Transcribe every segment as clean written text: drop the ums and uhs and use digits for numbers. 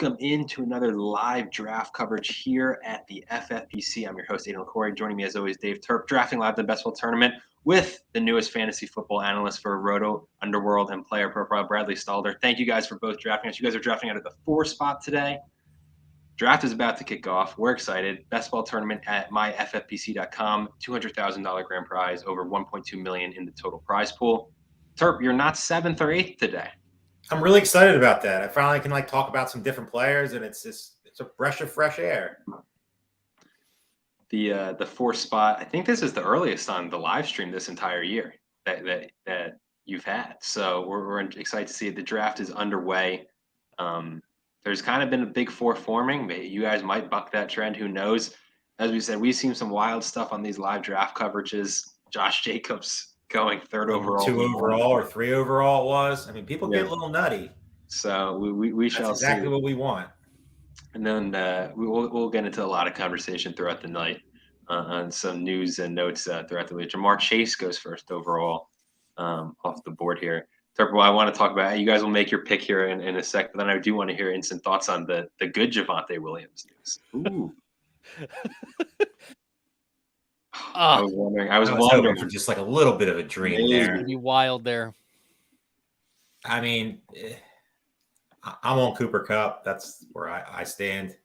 welcome into another live draft coverage here at the FFPC. I'm your host, Aidan Liquorie. Joining me as always, Dave Terp, drafting live the Best Ball Tournament with the newest fantasy football analyst for Roto, Underworld, and Player Profile, Bradley Stalder. Thank you guys for both drafting us. You guys are drafting out of the 4 spot today. Draft is about to kick off. We're excited. Best Ball Tournament at myffpc.com. $200,000 grand prize, over $1.2 million in the total prize pool. Terp, you're not 7th or 8th today. I'm really excited about that. I finally can talk about some different players, and it's a breath of fresh air. The 4th spot, I think this is the earliest on the live stream this entire year that you've had. So we're excited to see it. The draft is underway. There's kind of been a big 4 forming. You guys might buck that trend. Who knows? As we said, we've seen some wild stuff on these live draft coverages. Josh Jacobs going 3rd overall. 2 overall or 3 overall it was. I mean, people get a little nutty. So we shall see. That's exactly what we want. And then we'll get into a lot of conversation throughout the night on some news and notes throughout the week. Jamar Chase goes 1st overall off the board here. Terpoilli, I want to talk about, you guys will make your pick here in a sec, but then I do want to hear instant thoughts on the good Javonte Williams news. Ooh. I was wondering for just like a little bit of a dream there. It'd be wild there. I mean, I'm on Cooper Kupp. That's where I stand.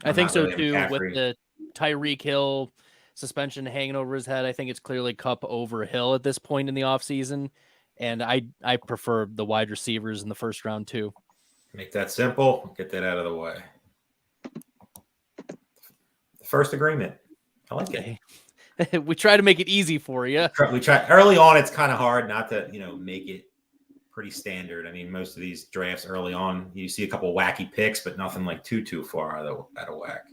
I think so too. With the Tyreek Hill suspension hanging over his head, I think it's clearly Kupp over Hill at this point in the offseason. And I prefer the wide receivers in the 1st round too. Make that simple. Get that out of the way. The first agreement. I like it. We try to make it easy for you. We try early on. It's kind of hard not to, make it pretty standard. I mean, most of these drafts early on, you see a couple wacky picks, but nothing like too far out of whack.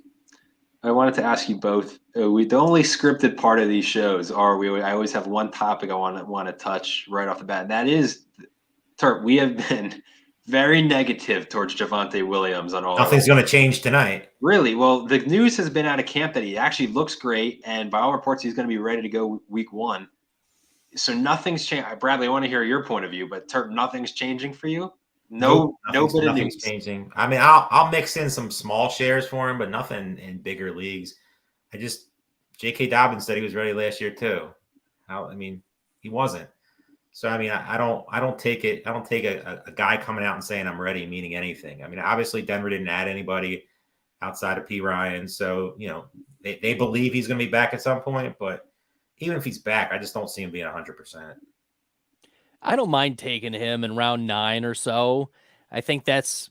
I wanted to ask you both. The only scripted part of these shows I always have one topic I want to touch right off the bat, and that is, Terp, we have been very negative towards Javonte Williams on all. Nothing's going to change tonight. Really? Well, the news has been out of camp that he actually looks great, and by all reports, he's going to be ready to go week 1. So nothing's changed. Bradley, I want to hear your point of view, but Terp, nothing's changing for you? Nothing's changing. I mean, I'll mix in some small shares for him, but nothing in bigger leagues. J.K. Dobbins said he was ready last year too. He wasn't. So I mean, I don't take it. I don't take a guy coming out and saying I'm ready, meaning anything. I mean, obviously Denver didn't add anybody outside of P. Ryan, so they believe he's going to be back at some point. But even if he's back, I just don't see him being 100%. I don't mind taking him in round 9 or so. I think there's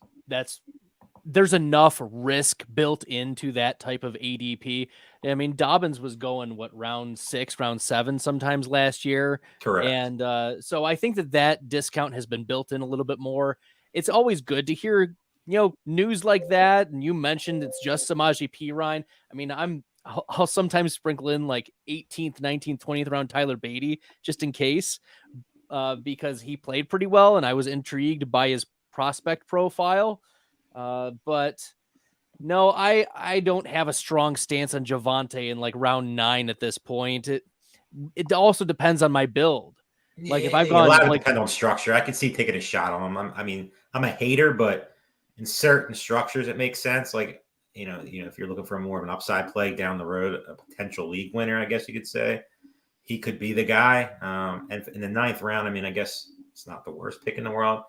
enough risk built into that type of ADP. I mean, Dobbins was going round 6, round 7 sometimes last year. Correct. And so I think that discount has been built in a little bit more. It's always good to hear, news like that. And you mentioned it's just Samaje Perine. I mean, I'll sometimes sprinkle in like 18th, 19th, 20th round Tyler Beatty just in case. Because he played pretty well and I was intrigued by his prospect profile. But no, I don't have a strong stance on Javonte in like round 9 at this point. It also depends on my build. Like if I've gone depend on structure, I could see taking a shot on him. I'm a hater, but in certain structures it makes sense. Like, if you're looking for more of an upside play down the road, a potential league winner, I guess you could say. He could be the guy. And in the 9th round, I mean, I guess it's not the worst pick in the world,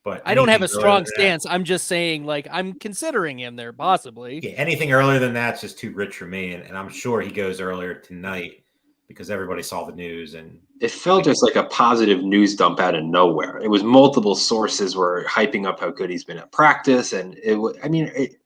but I don't have a strong stance. I'm just saying, like, I'm considering him there possibly. Yeah, anything earlier than that's just too rich for me. And I'm sure he goes earlier tonight because everybody saw the news. And it felt just like a positive news dump out of nowhere. It was multiple sources were hyping up how good he's been at practice. And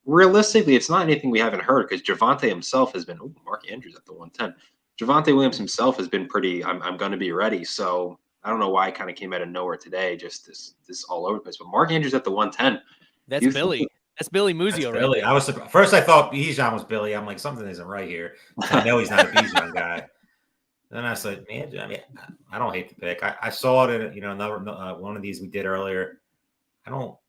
realistically, it's not anything we haven't heard because Javonte himself has been, Mark Andrews at the 110. Javonte Williams himself has been pretty, I'm going to be ready. So I don't know why it kind of came out of nowhere today, just this all over the place. But Mark Andrews at the 110. That's Billy. That's Billy Muzio. Right Billy. I was surprised. First I thought Bijan was Billy. I'm like, something isn't right here. I know he's not a Bijan guy. Then I said, man, I don't hate the pick. I saw it in another one of these we did earlier. I'll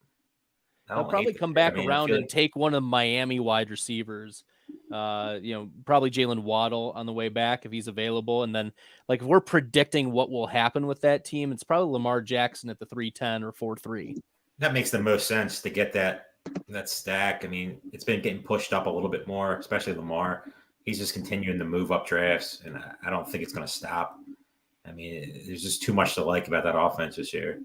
probably come back around and take one of Miami wide receivers. Probably Jalen Waddle on the way back if he's available. And then, like, if we're predicting what will happen with that team, it's probably Lamar Jackson at the 310 or 4-3. That makes the most sense to get that That stack, I mean, it's been getting pushed up a little bit more, especially Lamar. He's just continuing to move up drafts, and I don't think it's going to stop. I mean, there's just too much to like about that offense this year.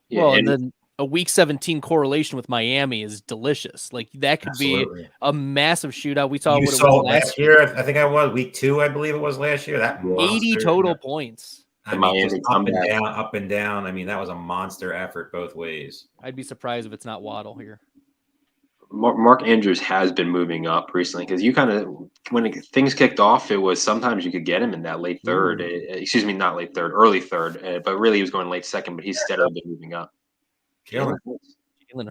Yeah, Well, and then a week 17 correlation with Miami is delicious. Like that could Absolutely. be a massive shootout. We saw You what it saw was last year. I think I was week 2, I believe it was last year. That 80 monster, total points. I The mean, Miami just up and comeback. down, up and down. I mean, that was a monster effort both ways. I'd be surprised if it's not Waddle here. Mark Andrews has been moving up recently because you kind of, when things kicked off, it was sometimes you could get him in that late third. Excuse me, not late third, early third. But really, he was going late second. But he's steadily been moving up. Jalen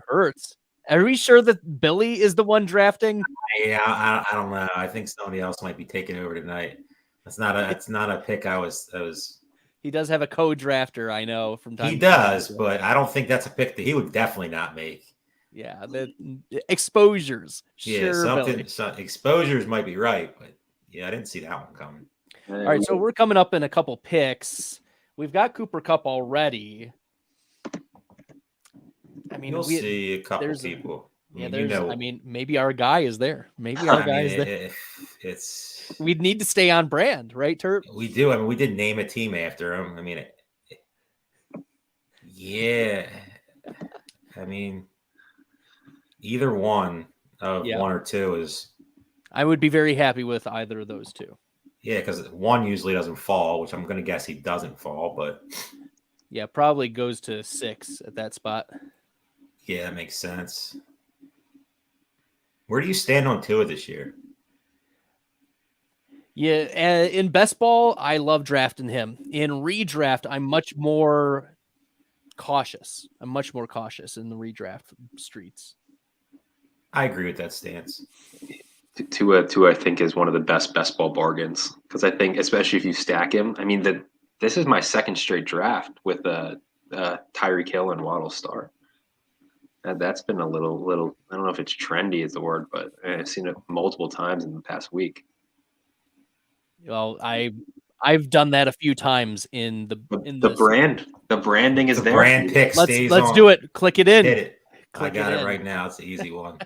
Hurts. Are we sure that Billy is the one drafting? Yeah, I don't know. I think somebody else might be taking over tonight. It's not a pick. I was. He does have a co-drafter, I know from time. He does, but I don't think that's a pick that he would definitely not make. Yeah, the exposures. Yeah, sure, exposures might be right, but yeah, I didn't see that one coming. All right, so we're coming up in a couple picks. We've got Cooper Kupp already. I mean, you'll see a couple people. Yeah, I mean, maybe our guy is there. Maybe our guy is there. We'd need to stay on brand, right, Terp? We do. I mean, we did name a team after him. I mean, yeah. I mean, either one of one or two is. I would be very happy with either of those two. Yeah, because one usually doesn't fall, which I'm going to guess he doesn't fall, but. Yeah, probably goes to 6 at that spot. Yeah, that makes sense. Where do you stand on Tua this year? Yeah, in best ball, I love drafting him. In redraft, I'm much more cautious. I'm much more cautious in the redraft streets. I agree with that stance. Tua, I think, is one of the best ball bargains because I think, especially if you stack him. I mean, this is my second straight draft with Tyreek Hill and Waddle start. That's been a little. I don't know if it's trendy is the word, but I've seen it multiple times in the past week. Well, I've done that a few times in the brand. The branding is the there. Brand pick stays let's on. do it. Click it in. Hit it. I got it right now. It's an easy one.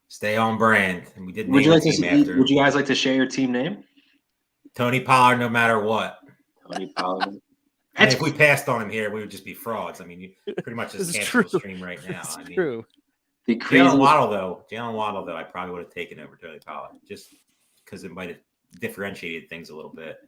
Stay on brand. And we did name would team after. Would you guys like to share your team name? Tony Pollard, no matter what. Tony Pollard. And if we passed on him here, we would just be frauds. I mean, you pretty much just cancel the stream right now. It's true. Jalen Waddle, though, I probably would have taken over Tony Pollard just because it might have differentiated things a little bit.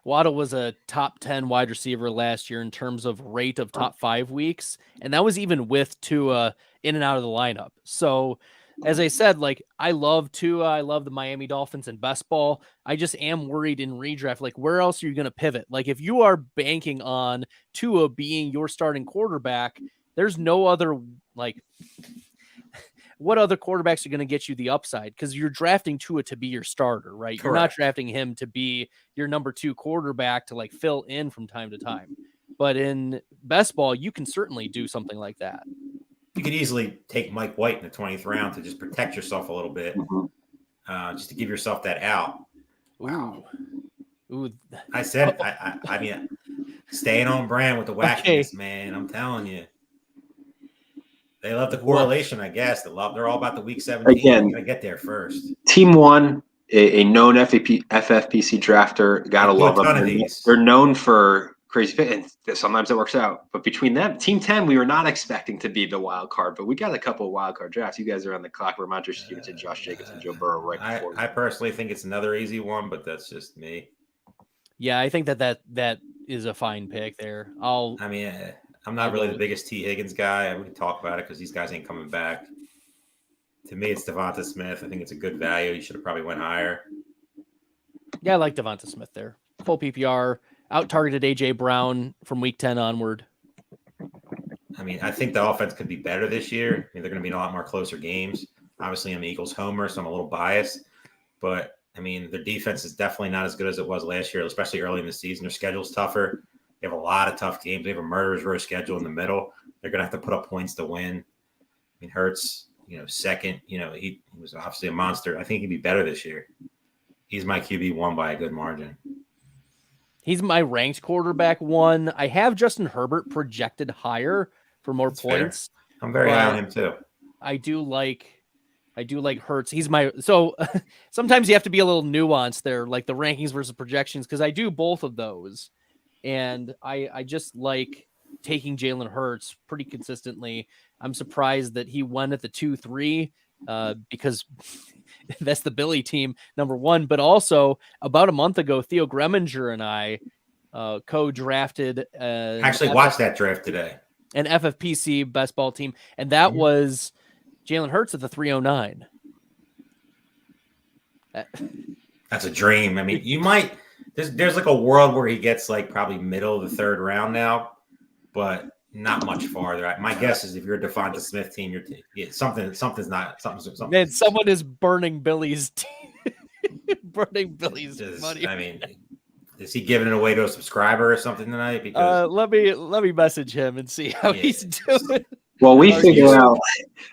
Waddle was a top 10 wide receiver last year in terms of rate of top 5 weeks, and that was even with Tua in and out of the lineup. So, as I said, like I love Tua, I love the Miami Dolphins and best ball. I just am worried in redraft. Like, where else are you going to pivot? Like, if you are banking on Tua being your starting quarterback, there's no other like. What other quarterbacks are going to get you the upside? Because you're drafting Tua to be your starter, right? Correct. You're not drafting him to be your number 2 quarterback to like fill in from time to time. But in best ball, you can certainly do something like that. You could easily take Mike White in the 20th round to just protect yourself a little bit, just to give yourself that out. Wow. Ooh. I said, I mean, staying on brand with the wackiness, man. I'm telling you. They love the correlation, I guess. They're all about the week 17. Again, I get there first. Team 1, a known FFPC drafter. Gotta love them. They're known for crazy fit, and sometimes it works out. But between them, Team 10, we were not expecting to be the wild card, but we got a couple of wild card drafts. You guys are on the clock. Ramondre Stevenson, Josh Jacobs, and Joe Burrow right before. I personally think it's another easy one, but that's just me. Yeah, I think that is a fine pick there. I'm not really the biggest T. Higgins guy. We can talk about it because these guys ain't coming back. To me, it's Devonta Smith. I think it's a good value. You should have probably went higher. Yeah, I like Devonta Smith there. Full PPR. Out-targeted A.J. Brown from week 10 onward. I mean, I think the offense could be better this year. I mean, they're going to be in a lot more closer games. Obviously, I'm an Eagles homer, so I'm a little biased. But, I mean, their defense is definitely not as good as it was last year, especially early in the season. Their schedule's tougher. They have a lot of tough games. They have a murderer's row schedule in the middle. They're going to have to put up points to win. I mean, Hurts, second. He was obviously a monster. I think he'd be better this year. He's my QB1 by a good margin. He's my ranked quarterback 1. I have Justin Herbert projected higher for more points. Fair. I'm very high on him too. I do like Hurts. He's my so sometimes you have to be a little nuanced there, like the rankings versus projections, because I do both of those, and I just like taking Jalen Hurts pretty consistently. I'm surprised that he won at the 2-3 because that's the Billy team, number one. But also about a month ago, Theo Greminger and I co-drafted. Actually, watched that draft today. An FFPC Best Ball team, and that was Jalen Hurts at the 309. That's a dream. I mean, you might there's like a world where he gets like probably middle of the third round now, but not much farther. My guess is if you're a Devonta Smith team, something's not something. Man, someone is burning Billy's burning Billy's money. I mean, is he giving it away to a subscriber or something tonight? Because let me message him and see how he's doing. Well, we figured out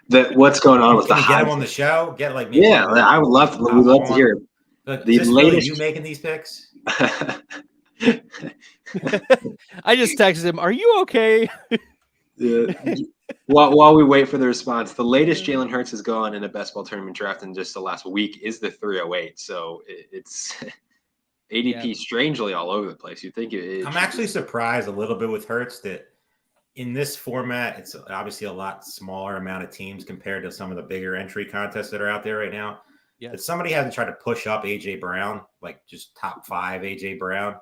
that what's going on with Can the we get him on the show? Get like me. Yeah, I would love to. We'd love to hear it. Look, The latest. You making these picks? I just texted him. Are you okay? Yeah. While we wait for the response, the latest Jalen Hurts has gone in a best ball tournament draft in just the last week is the 308. So it's ADP strangely all over the place. You think I'm actually surprised a little bit with Hurts that in this format, it's obviously a lot smaller amount of teams compared to some of the bigger entry contests that are out there right now. Yeah. But somebody hasn't tried to push up AJ Brown, like just top 5 AJ Brown.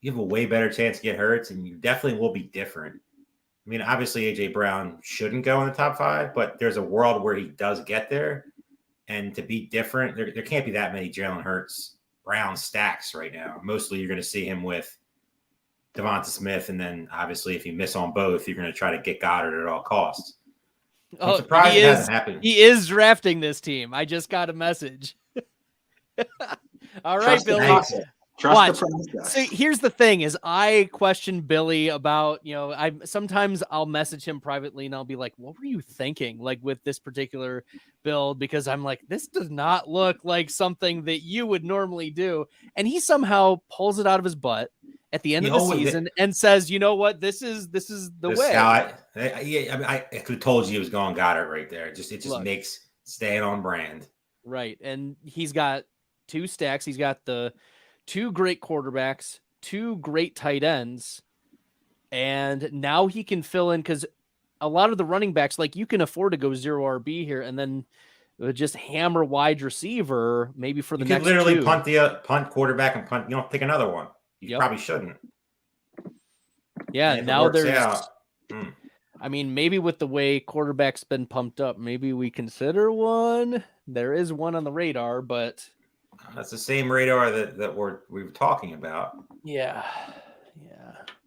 You have a way better chance to get Hurts, and you definitely will be different. I mean, obviously AJ Brown shouldn't go in the top 5, but there's a world where he does get there. And to be different, there can't be that many Jalen Hurts Brown stacks right now. Mostly you're going to see him with Devonta Smith, and then obviously if you miss on both, you're going to try to get Goddard at all costs. I'm surprised it hasn't happened. He is drafting this team. I just got a message. All right, Billy. Trust the process. See, here's the thing: is I question Billy about sometimes I'll message him privately and I'll be like, "What were you thinking?" Like with this particular build, because I'm like, this does not look like something that you would normally do, and he somehow pulls it out of his butt at the end of the season and says, "You know what? This is the way." I could have told you he was going Goddard right there. It just makes staying on brand. Right, and he's got 2 stacks. He's got the 2 great quarterbacks, 2 great tight ends, and now he can fill in because a lot of the running backs, like you can afford to go 0 RB here and then just hammer wide receiver maybe for the next. You could literally 2. punt quarterback and punt. You don't pick another one. You probably shouldn't. Yeah, now there's. I mean, maybe with the way quarterback's been pumped up, maybe we consider one. There is one on the radar, but. That's the same radar that we were talking about. Yeah.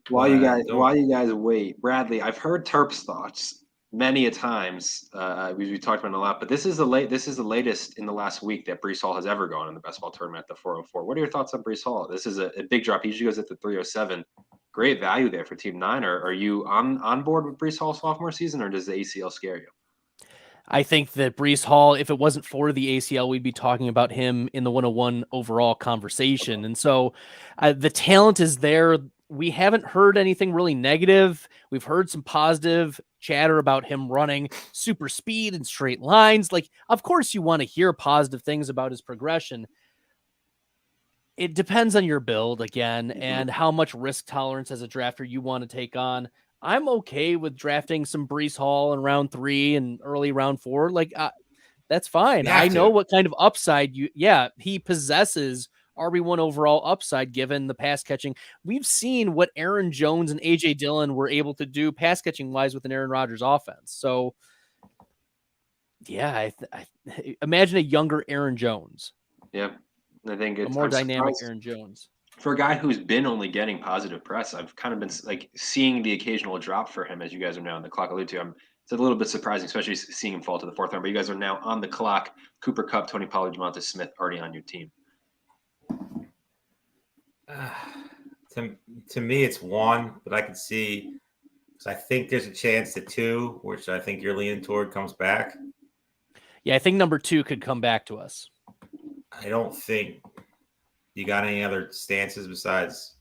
While you guys wait, Bradley, I've heard Terp's thoughts many a times. We talked about it a lot, but this is the latest in the last week that Breece Hall has ever gone in the best ball tournament at the 404. What are your thoughts on Breece Hall? This is a big drop. He usually goes at the 307. Great value there for Team 9. Are you on board with Breece Hall's sophomore season, or does the ACL scare you? I think that Breece Hall, if it wasn't for the ACL, we'd be talking about him in the 101 overall conversation. And so the talent is there. We haven't heard anything really negative. We've heard some positive chatter about him running super speed and straight lines. Like, of course you want to hear positive things about his progression. It depends on your build again and how much risk tolerance as a drafter you want to take on. I'm okay with drafting some Breece Hall in round 3 and early round 4. Like, that's fine. I know what kind of upside he possesses RB1 overall upside given the pass catching. We've seen what Aaron Jones and AJ Dillon were able to do pass catching wise with an Aaron Rodgers offense. So, yeah, I imagine a younger Aaron Jones. Yeah, I think it's a more dynamic Aaron Jones. For a guy who's been only getting positive press, I've kind of been like seeing the occasional drop for him, as you guys are now on the clock alluded to. It's a little bit surprising, especially seeing him fall to the 4th round. But you guys are now on the clock. Cooper Kupp, Tony Pollard, Devonta Smith already on your team. To me, it's 1, but I can see because I think there's a chance that 2, which I think you're leaning toward, comes back. Yeah, I think number 2 could come back to us. I don't think you got any other stances besides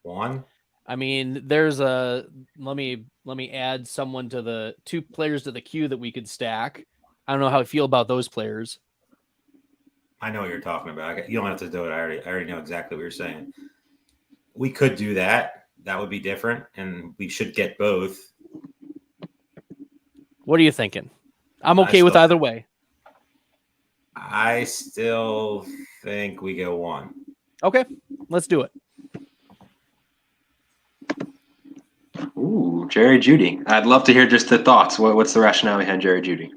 1. I mean, there's a let me add someone to the 2 players to the queue that we could stack. I don't know how I feel about those players. I know what you're talking about. You don't have to do it. I already know exactly what you're saying. We could do that. That would be different, and we should get both. What are you thinking? I'm okay with either way. I still think we go 1. Okay, let's do it. Ooh, Jerry Jeudy. I'd love to hear just the thoughts. What's the rationale behind Jerry Jeudy?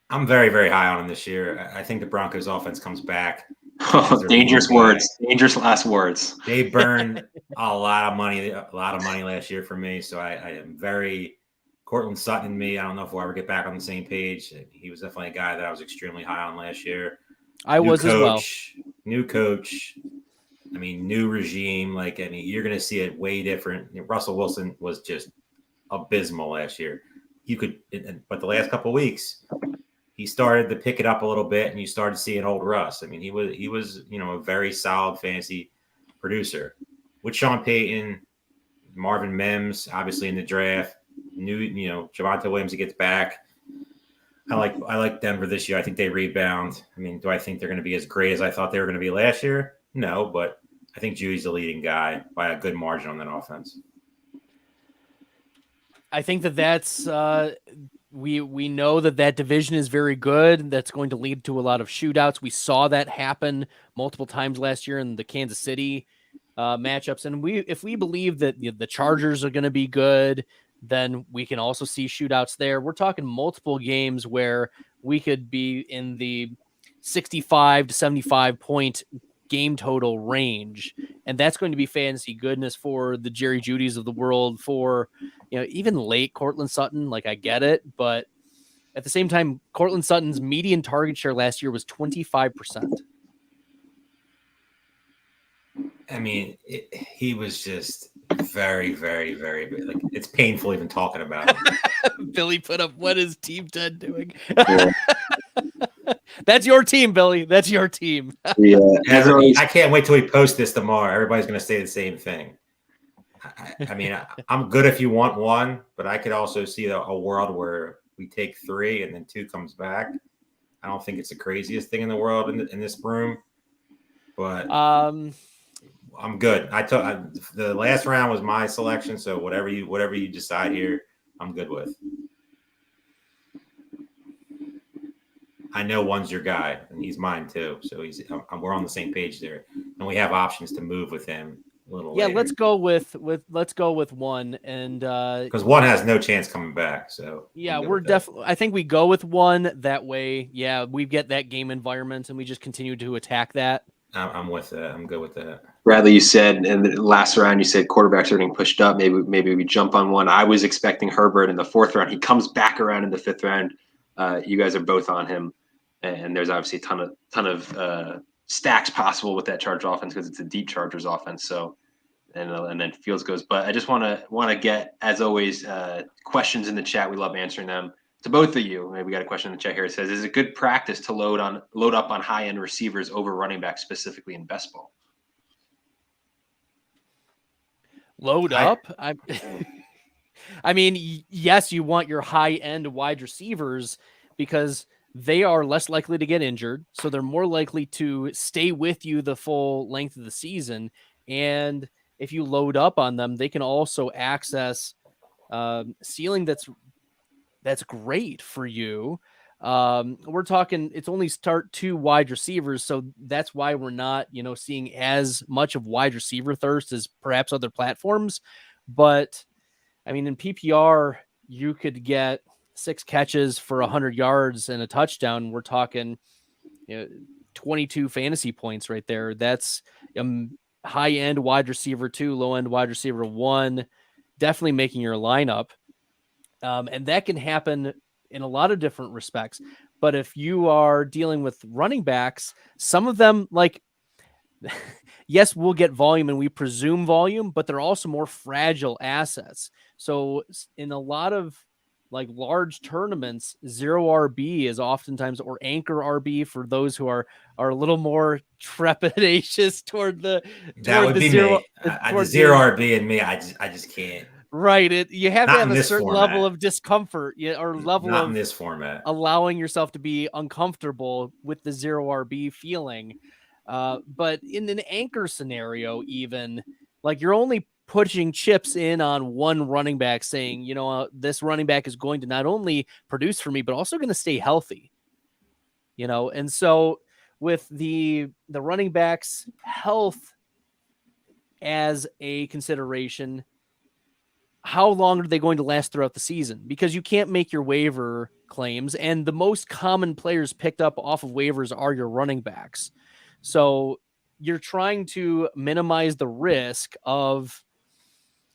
I'm very, very high on him this year. I think the Broncos offense comes back. Oh, dangerous words. Dangerous last words. They burned a lot of money last year for me. So I am very Cortland Sutton and me. I don't know if we'll ever get back on the same page. He was definitely a guy that I was extremely high on last year. I was as well. New coach. I mean, new regime. You're going to see it way different. Russell Wilson was just abysmal last year. But the last couple of weeks, he started to pick it up a little bit, and you started seeing old Russ. I mean, he was a very solid fantasy producer with Sean Payton, Marvin Mims, obviously in the draft. Javonte Williams, he gets back. I like Denver this year. I think they rebound. I mean, do I think they're going to be as great as I thought they were going to be last year? No, but I think Judy's the leading guy by a good margin on that offense. I think that's we know that division is very good. That's going to lead to a lot of shootouts. We saw that happen multiple times last year in the Kansas City matchups. And if we believe that the Chargers are going to be good, then we can also see shootouts there. We're talking multiple games where we could be in the 65 to 75 point game total range. And that's going to be fantasy goodness for the Jerry Judys of the world, for, even late Cortland Sutton. Like, I get it, but at the same time, Cortland Sutton's median target share last year was 25%. I mean, he was just very, very, very good. Like, it's painful even talking about it. Billy put up, what is Team 10 doing? That's your team, Billy. That's your team. Yeah, I can't wait till we post this tomorrow. Everybody's going to say the same thing. I mean, I'm good if you want 1, but I could also see a world where we take 3 and then 2 comes back. I don't think it's the craziest thing in the world in this room, but I'm good. The last round was my selection, so whatever you decide here, I'm good with. I know 1's your guy, and he's mine too. So we're on the same page there, and we have options to move with him a little. Yeah, later. let's go with 1, and because 1 has no chance coming back. So yeah, we're definitely. I think we go with 1 that way. Yeah, we get that game environment, and we just continue to attack that. I'm with that. I'm good with that. Bradley, you said in the last round, you said quarterbacks are getting pushed up. Maybe we jump on 1. I was expecting Herbert in the 4th round. He comes back around in the 5th round. You guys are both on him, and there's obviously a ton of stacks possible with that Charger offense because it's a deep Chargers offense. So, and then Fields goes. But I just want to get, as always, questions in the chat. We love answering them. To both of you, we got a question in the chat here. It says, is it good practice to load up on high-end receivers over running backs, specifically in best ball? Load up? I mean, yes, you want your high-end wide receivers because they are less likely to get injured, so they're more likely to stay with you the full length of the season. And if you load up on them, they can also access ceiling that's great for you. We're talking, it's only start 2 wide receivers. So that's why we're not, seeing as much of wide receiver thirst as perhaps other platforms. But I mean, in PPR, you could get 6 catches for 100 yards and a touchdown. We're talking 22 fantasy points right there. That's high end wide receiver 2, low end wide receiver 1, definitely making your lineup. And that can happen in a lot of different respects. But if you are dealing with running backs, some of them, yes, we'll get volume and we presume volume, but they're also more fragile assets. So in a lot of like large tournaments, 0 RB is oftentimes, or anchor RB for those who are a little more trepidatious toward the zero. The 0 RB and me, I just can't. Right. You have Not to have a certain format. level of discomfort, or level Not of in this format, allowing yourself to be uncomfortable with the 0 RB feeling. But in an anchor scenario, even like you're only putting chips in on one running back, saying, this running back is going to not only produce for me, but also going to stay healthy. And so with the running back's health as a consideration, how long are they going to last throughout the season? Because you can't make your waiver claims, and the most common players picked up off of waivers are your running backs. So you're trying to minimize the risk of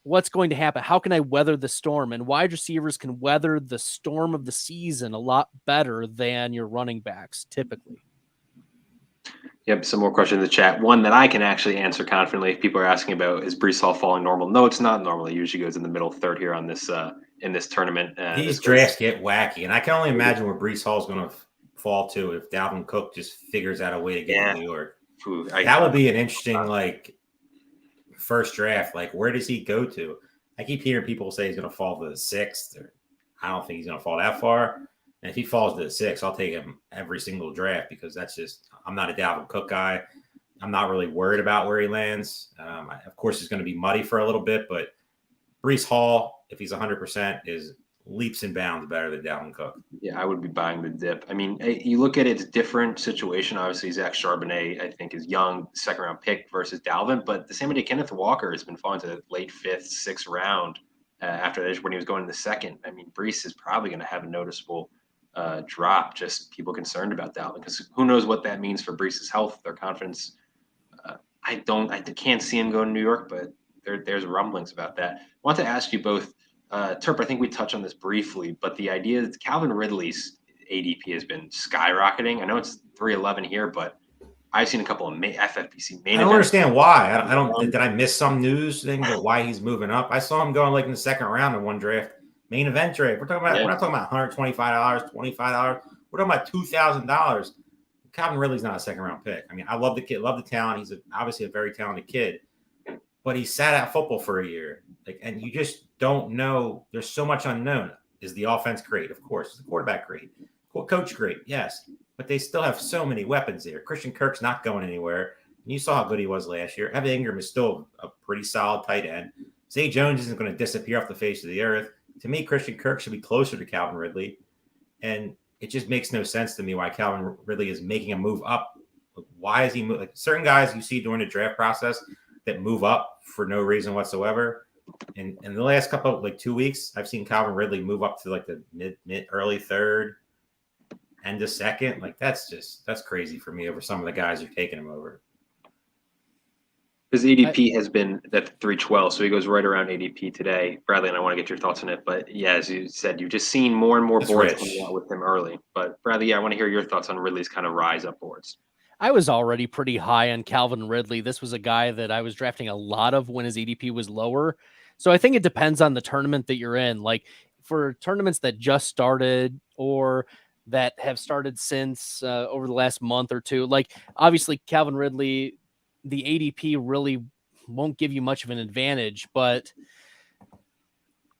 what's going to happen. How can I weather the storm? And wide receivers can weather the storm of the season a lot better than your running backs typically. Yep, some more questions in the chat. One that I can actually answer confidently if people are asking about, is Breece Hall falling normal? No, it's not normal. It usually goes in the middle third here on this in this tournament. These drafts get wacky, and I can only imagine where Breece Hall is going to fall to if Dalvin Cook just figures out a way to get to New York. That would be an interesting first draft. Like, where does he go to? I keep hearing people say he's going to fall to the 6th. I don't think he's going to fall that far. And if he falls to the 6th, I'll take him every single draft, because that's just, I'm not a Dalvin Cook guy. I'm not really worried about where he lands. Of course, it's going to be muddy for a little bit, but Breece Hall, if he's 100%, is leaps and bounds better than Dalvin Cook. Yeah, I would be buying the dip. I mean, you look at it, it's a different situation. Obviously, Zach Charbonnet, I think, is young, second-round pick versus Dalvin. But the same idea, Kenneth Walker has been falling to the late 5th, 6th round after that, when he was going in the 2nd. I mean, Breece is probably going to have a noticeable drop, just people concerned about Dalvin, because who knows what that means for Breece's health, their confidence. I can't see him going to New York, but there's rumblings about that. I want to ask you both, Terp, I think we touched on this briefly, but the idea that Calvin Ridley's ADP has been skyrocketing. I know it's 311 here, but I've seen a couple of FFPC main. I don't understand why. I don't. Did I miss some news thing about why he's moving up? I saw him going like in the 2nd round in one draft. Main event draft. We're not talking about $125, $25. We're talking about $2,000. Calvin Ridley's not a 2nd round pick. I mean, I love the kid, love the talent. He's obviously a very talented kid, but he sat at football for a year. And you just don't know. There's so much unknown. Is the offense great? Of course. Is the quarterback great? Coach great? Yes. But they still have so many weapons there. Christian Kirk's not going anywhere. And you saw how good he was last year. Evan Ingram is still a pretty solid tight end. Zay Jones isn't going to disappear off the face of the earth. To me, Christian Kirk should be closer to Calvin Ridley. And it just makes no sense to me why Calvin Ridley is making a move up. Why is he moving? Like, certain guys you see during the draft process that move up for no reason whatsoever. And in the last couple of 2 weeks, I've seen Calvin Ridley move up to the mid early 3rd, end of 2nd. That's crazy for me over some of the guys who're taking him over. His ADP has been that 312, so he goes right around ADP today. Bradley, and I want to get your thoughts on it. But yeah, as you said, you've just seen more and more boards coming out with him early. But Bradley, I want to hear your thoughts on Ridley's kind of rise up boards. I was already pretty high on Calvin Ridley. This was a guy that I was drafting a lot of when his ADP was lower. So I think it depends on the tournament that you're in. Like, for tournaments that just started or that have started since over the last month or two, like obviously Calvin Ridley, the ADP really won't give you much of an advantage, but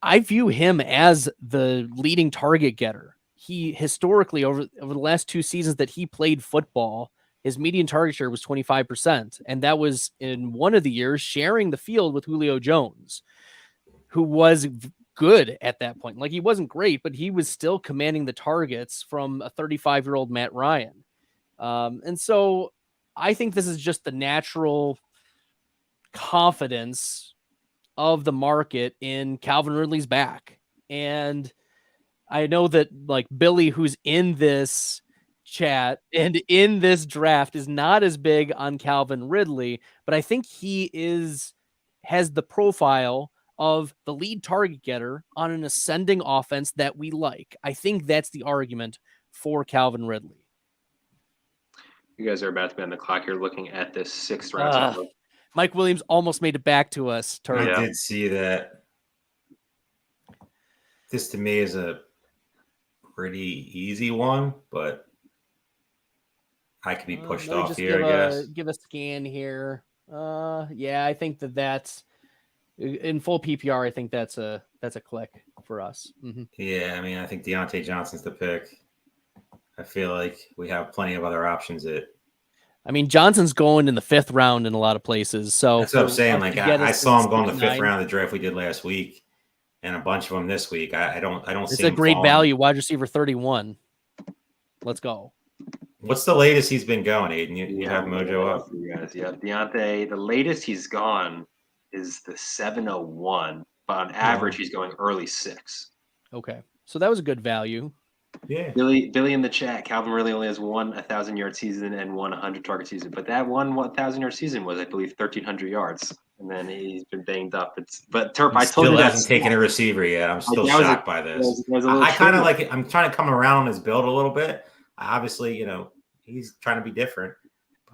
I view him as the leading target getter. He historically over the last 2 seasons that he played football, his median target share was 25%. And that was in one of the years sharing the field with Julio Jones, who was good at that point. Like, he wasn't great, but he was still commanding the targets from a 35-year-old Matt Ryan. And so I think this is just the natural confidence of the market in Calvin Ridley's back. And I know that Billy, who's in this chat and in this draft, is not as big on Calvin Ridley, but I think he has the profile of the lead target getter on an ascending offense that we like. I think that's the argument for Calvin Ridley. You guys are about to be on the clock here looking at this 6th round. Mike Williams almost made it back to us. I did see that. This to me is a pretty easy one, but I could be pushed Let me off just here, I guess. give a scan here. Yeah, I think that's in full PPR. I think that's a click for us. Mm-hmm. Yeah, I mean, I think Deontay Johnson's the pick. I feel like we have plenty of other options. I mean, Johnson's going in the 5th round in a lot of places. So That's what I'm saying. Like I saw him go in the 5th round of the draft we did last week, and a bunch of them this week. I don't it's see a him great falling. value. Wide receiver 31. Let's go. What's the latest he's been going, Aidan? You have Mojo up? You guys, yeah. Deontay, the latest he's gone is the 701, but on average he's going early 6. Okay, so that was a good value. Yeah. Billy in the chat, Calvin really only has one 1,000-yard season and one 100-target season, but that one 1,000-yard season was, I believe, 1,300 yards, and then he's been banged up. But Terp, I told you that hasn't taken a receiver yet. I'm still shocked by this. I kind of like it. I'm trying to come around on his build a little bit. Obviously, he's trying to be different.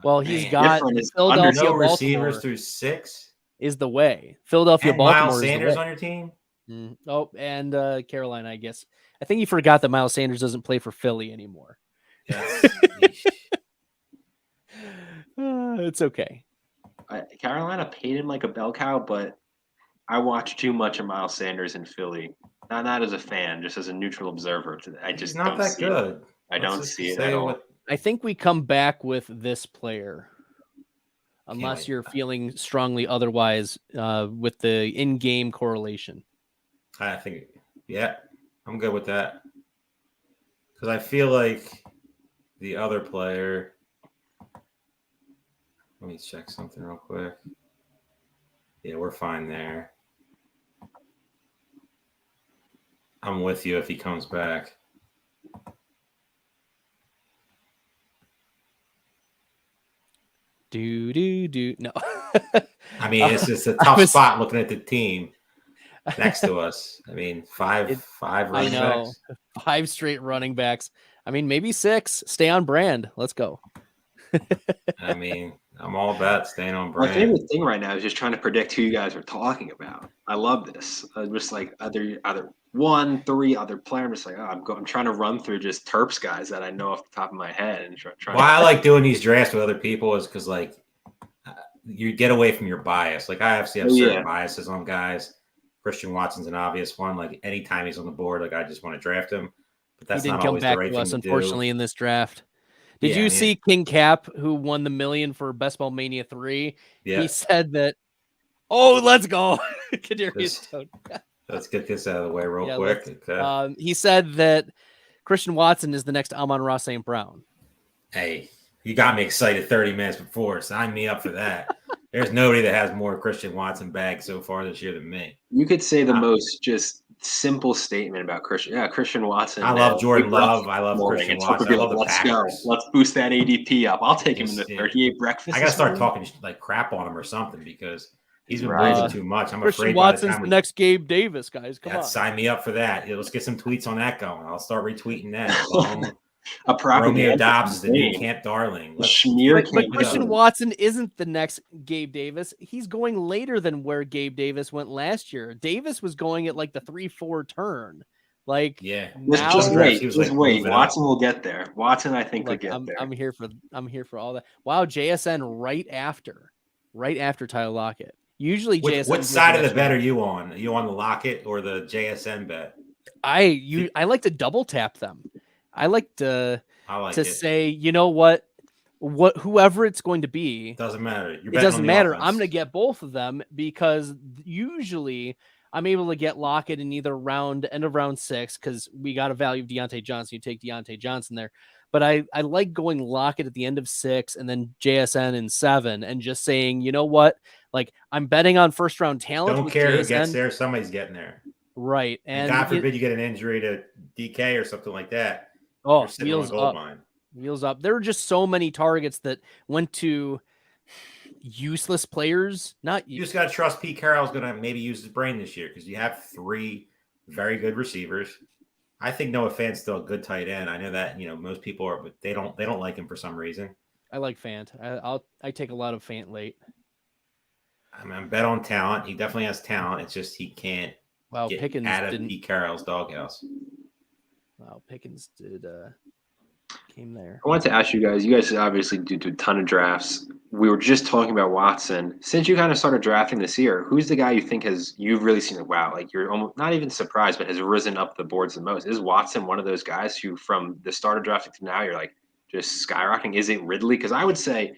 Well, he's got Philadelphia, no receivers through 6 is the way. Philadelphia, and Baltimore, Miles Sanders on your team. Oh, and Carolina, I guess. I think you forgot that Miles Sanders doesn't play for Philly anymore. Yes. It's okay. Carolina paid him like a bell cow, but I watched too much of Miles Sanders in Philly. Not as a fan, just as a neutral observer. I just He's not that good. I don't see it at all. I think we come back with this player, unless you're feeling strongly otherwise with the in-game correlation. I think, yeah, I'm good with that. Because I feel like the other player. Let me check something real quick. Yeah, we're fine there. I'm with you if he comes back. No. I mean, it's just a tough spot looking at the team next to us. I mean, five running backs. 5 straight running backs. I mean, maybe 6. Stay on brand. Let's go. I mean, I'm all about staying on brand. My favorite thing right now is just trying to predict who you guys are talking about. I love this. Just like either 1, 3 other player. I'm just like, I'm trying to run through just Terps guys that I know off the top of my head and try. Why I like doing these drafts with other people is because like you get away from your bias. Like I obviously have certain biases on guys. Christian Watson's an obvious one. Like anytime he's on the board, like I just want to draft him. But that's not always the right thing to do. Unfortunately, in this draft. Did you see King Cap, who won the $1 million for Best Ball Mania 3? Yeah. He said that, let's go. Let's get this out of the way real quick. Okay. He said that Christian Watson is the next Amon-Ra St. Brown. Hey, you got me excited 30 minutes before. Sign me up for that. There's nobody that has more Christian Watson bags so far this year than me. You could say the most just simple statement about Christian. Yeah, Christian Watson. I love Jordan Love. I love Christian Watson. I love the Packers. Go. Let's boost that ADP up. I'll take him in the 38 breakfast. I got to start talking like crap on him or something because he's been losing too much. I'm Christian afraid Watson's the next Gabe Davis, guys. Come on. Sign me up for that. Let's get some tweets on that going. I'll start retweeting that. A Romeo Dobbs is the new camp darling. But Christian Watson isn't the next Gabe Davis. He's going later than where Gabe Davis went last year. Davis was going at like the 3-4 turn. Like just wait. Watson will get there. Watson, I think, will get there. I'm here for all that. Wow, JSN right after Tyler Lockett. Usually JSN. What side of the bet are you on? Are you on the Lockett or the JSN bet? I like to double tap them. I like to say, you know what whoever it's going to be, doesn't matter. It doesn't matter. Offense. I'm going to get both of them because usually I'm able to get Lockett in either end of round 6 because we got a value of Deontay Johnson. You take Deontay Johnson there. But I like going Lockett at the end of 6 and then JSN in 7 and just saying, you know what? Like I'm betting on first round talent. Don't care who gets there. Somebody's getting there. Right. And God forbid you get an injury to DK or something like that. Oh, wheels up. Wheels up. There were just so many targets that went to useless players. You just got to trust Pete Carroll's going to maybe use his brain this year because you have 3 very good receivers. I think Noah Fant's still a good tight end. I know that most people are, but they don't like him for some reason. I like Fant. I take a lot of Fant late. I'm bet on talent. He definitely has talent. It's just he can't get Pickens out of Pete Carroll's doghouse. Wow, Pickens came there. I wanted to ask you guys obviously do a ton of drafts. We were just talking about Watson. Since you kind of started drafting this year, who's the guy you think you've really seen it? Wow, like you're almost not even surprised, but has risen up the boards the most? Is Watson one of those guys who, from the start of drafting to now, you're like just skyrocketing? Is it Ridley? Because I would say,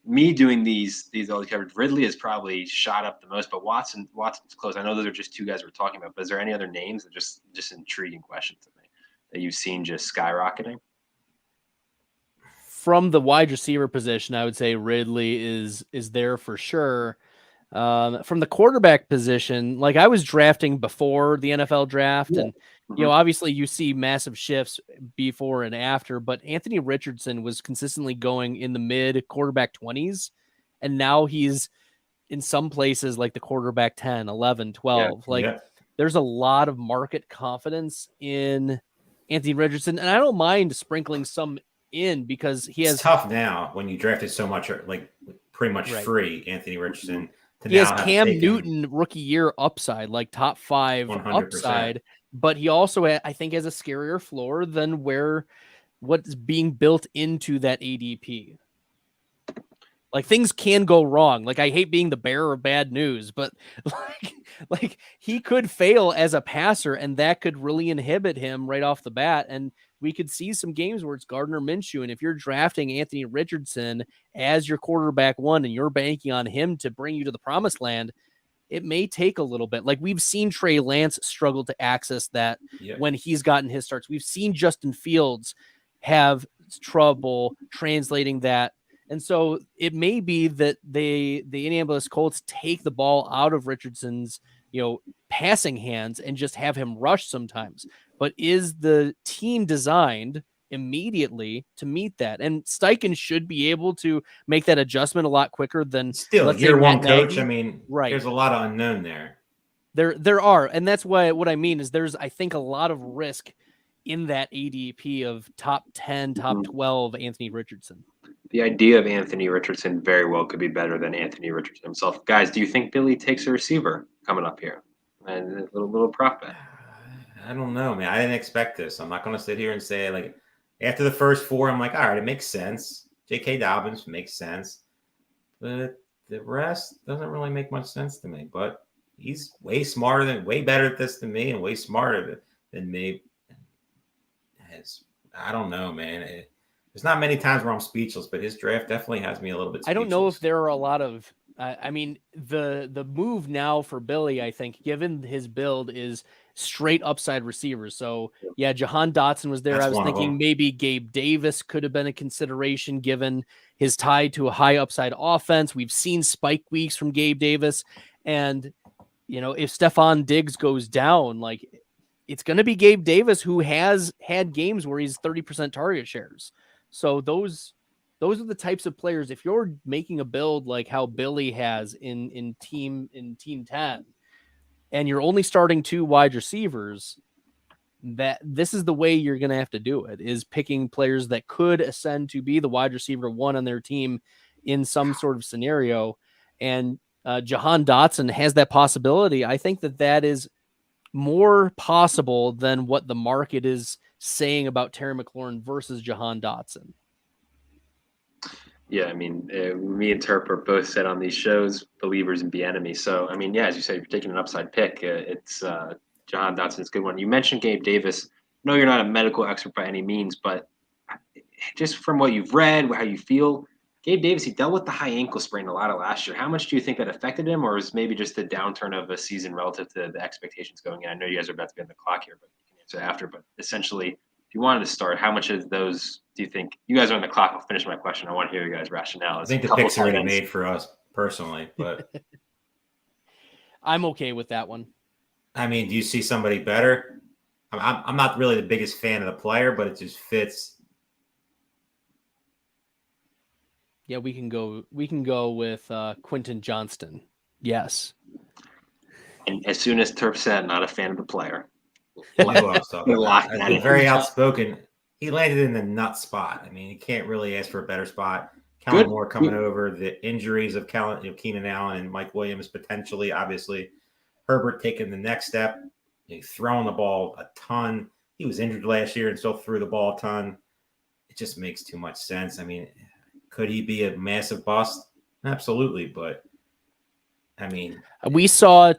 me doing all these coverage, Ridley has probably shot up the most, but Watson's close. I know those are just two guys we're talking about, but is there any other names that just intriguing questions to me that you've seen just skyrocketing? From the wide receiver position, I would say Ridley is there for sure. From the quarterback position, like I was drafting before the NFL draft, and obviously you see massive shifts before and after, but Anthony Richardson was consistently going in the mid quarterback 20s, and now he's in some places like the quarterback 10, 11, 12. There's a lot of market confidence in Anthony Richardson, and I don't mind sprinkling some in because it's tough now when you drafted so much, like pretty much free Anthony Richardson. He has Cam Newton rookie year upside, like top 5 100%. Upside, but he also, I think, has a scarier floor than what's being built into that ADP. Like things can go wrong. Like I hate being the bearer of bad news, but like he could fail as a passer, and that could really inhibit him right off the bat. And we could see some games where it's Gardner Minshew, and if you're drafting Anthony Richardson as your quarterback 1 and you're banking on him to bring you to the promised land, it may take a little bit. Like we've seen Trey Lance struggle to access that when he's gotten his starts. We've seen Justin Fields have trouble translating that. And so it may be that the Indianapolis Colts take the ball out of Richardson's, passing hands and just have him rush sometimes. But is the team designed immediately to meet that? And Steichen should be able to make that adjustment a lot quicker than year one coach. I mean, there's a lot of unknown there. There are, and that's what I mean is there's, I think, a lot of risk in that ADP of top 10, top 12 Anthony Richardson. The idea of Anthony Richardson very well could be better than Anthony Richardson himself. Guys, do you think Billy takes a receiver coming up here? And a little prop bet. I don't know, man. I didn't expect this. I'm not going to sit here and say, like, after the first 4, I'm like, all right, it makes sense. J.K. Dobbins makes sense. But the rest doesn't really make much sense to me. But he's way better at this than me and way smarter than me. I don't know, man. There's not many times where I'm speechless, but his draft definitely has me a little bit speechless. I don't know if there are a lot of the move now for Billy, I think, given his build, is straight upside receivers. So, Jahan Dotson was there. I was thinking maybe Gabe Davis could have been a consideration given his tie to a high upside offense. We've seen spike weeks from Gabe Davis. And, if Stephon Diggs goes down, like it's going to be Gabe Davis, who has had games where he's 30% target shares. So those are the types of players. If you're making a build like how Billy has in team 10, and you're only starting 2 wide receivers, that this is the way you're going to have to do it, is picking players that could ascend to be the wide receiver 1 on their team in some sort of scenario. And Jahan Dotson has that possibility. I think that is more possible than what the market is saying about Terry McLaurin versus Jahan Dotson. Yeah, I mean, me and Terp are both said on these shows, believers in Bieniemy. So, I mean, as you say, you're taking an upside pick. It's Jahan Dotson's a good one. You mentioned Gabe Davis. No, you're not a medical expert by any means, but just from what you've read, how you feel, Gabe Davis, he dealt with the high ankle sprain a lot of last year. How much do you think that affected him, or is maybe just the downturn of a season relative to the expectations going in? I know you guys are about to be on the clock here, but you can answer after. But essentially, if you wanted to start, how much of those do you think? You guys are on the clock. I'll finish my question. I want to hear your guys' rationale. I think the pick's already made for us personally, but I'm okay with that one. I mean, do you see somebody better? I'm not really the biggest fan of the player, but it just fits. Yeah, we can go with Quentin Johnston. Yes. And as soon as Terp said, not a fan of the player. Very outspoken. He landed in the nut spot. I mean, he can't really ask for a better spot. Kellen Moore coming over, the injuries of Keenan Allen and Mike Williams potentially, obviously. Herbert taking the next step, throwing the ball a ton. he was injured last year and still threw the ball a ton. It just makes too much sense. I mean, could he be a massive bust? Absolutely, but I mean, we saw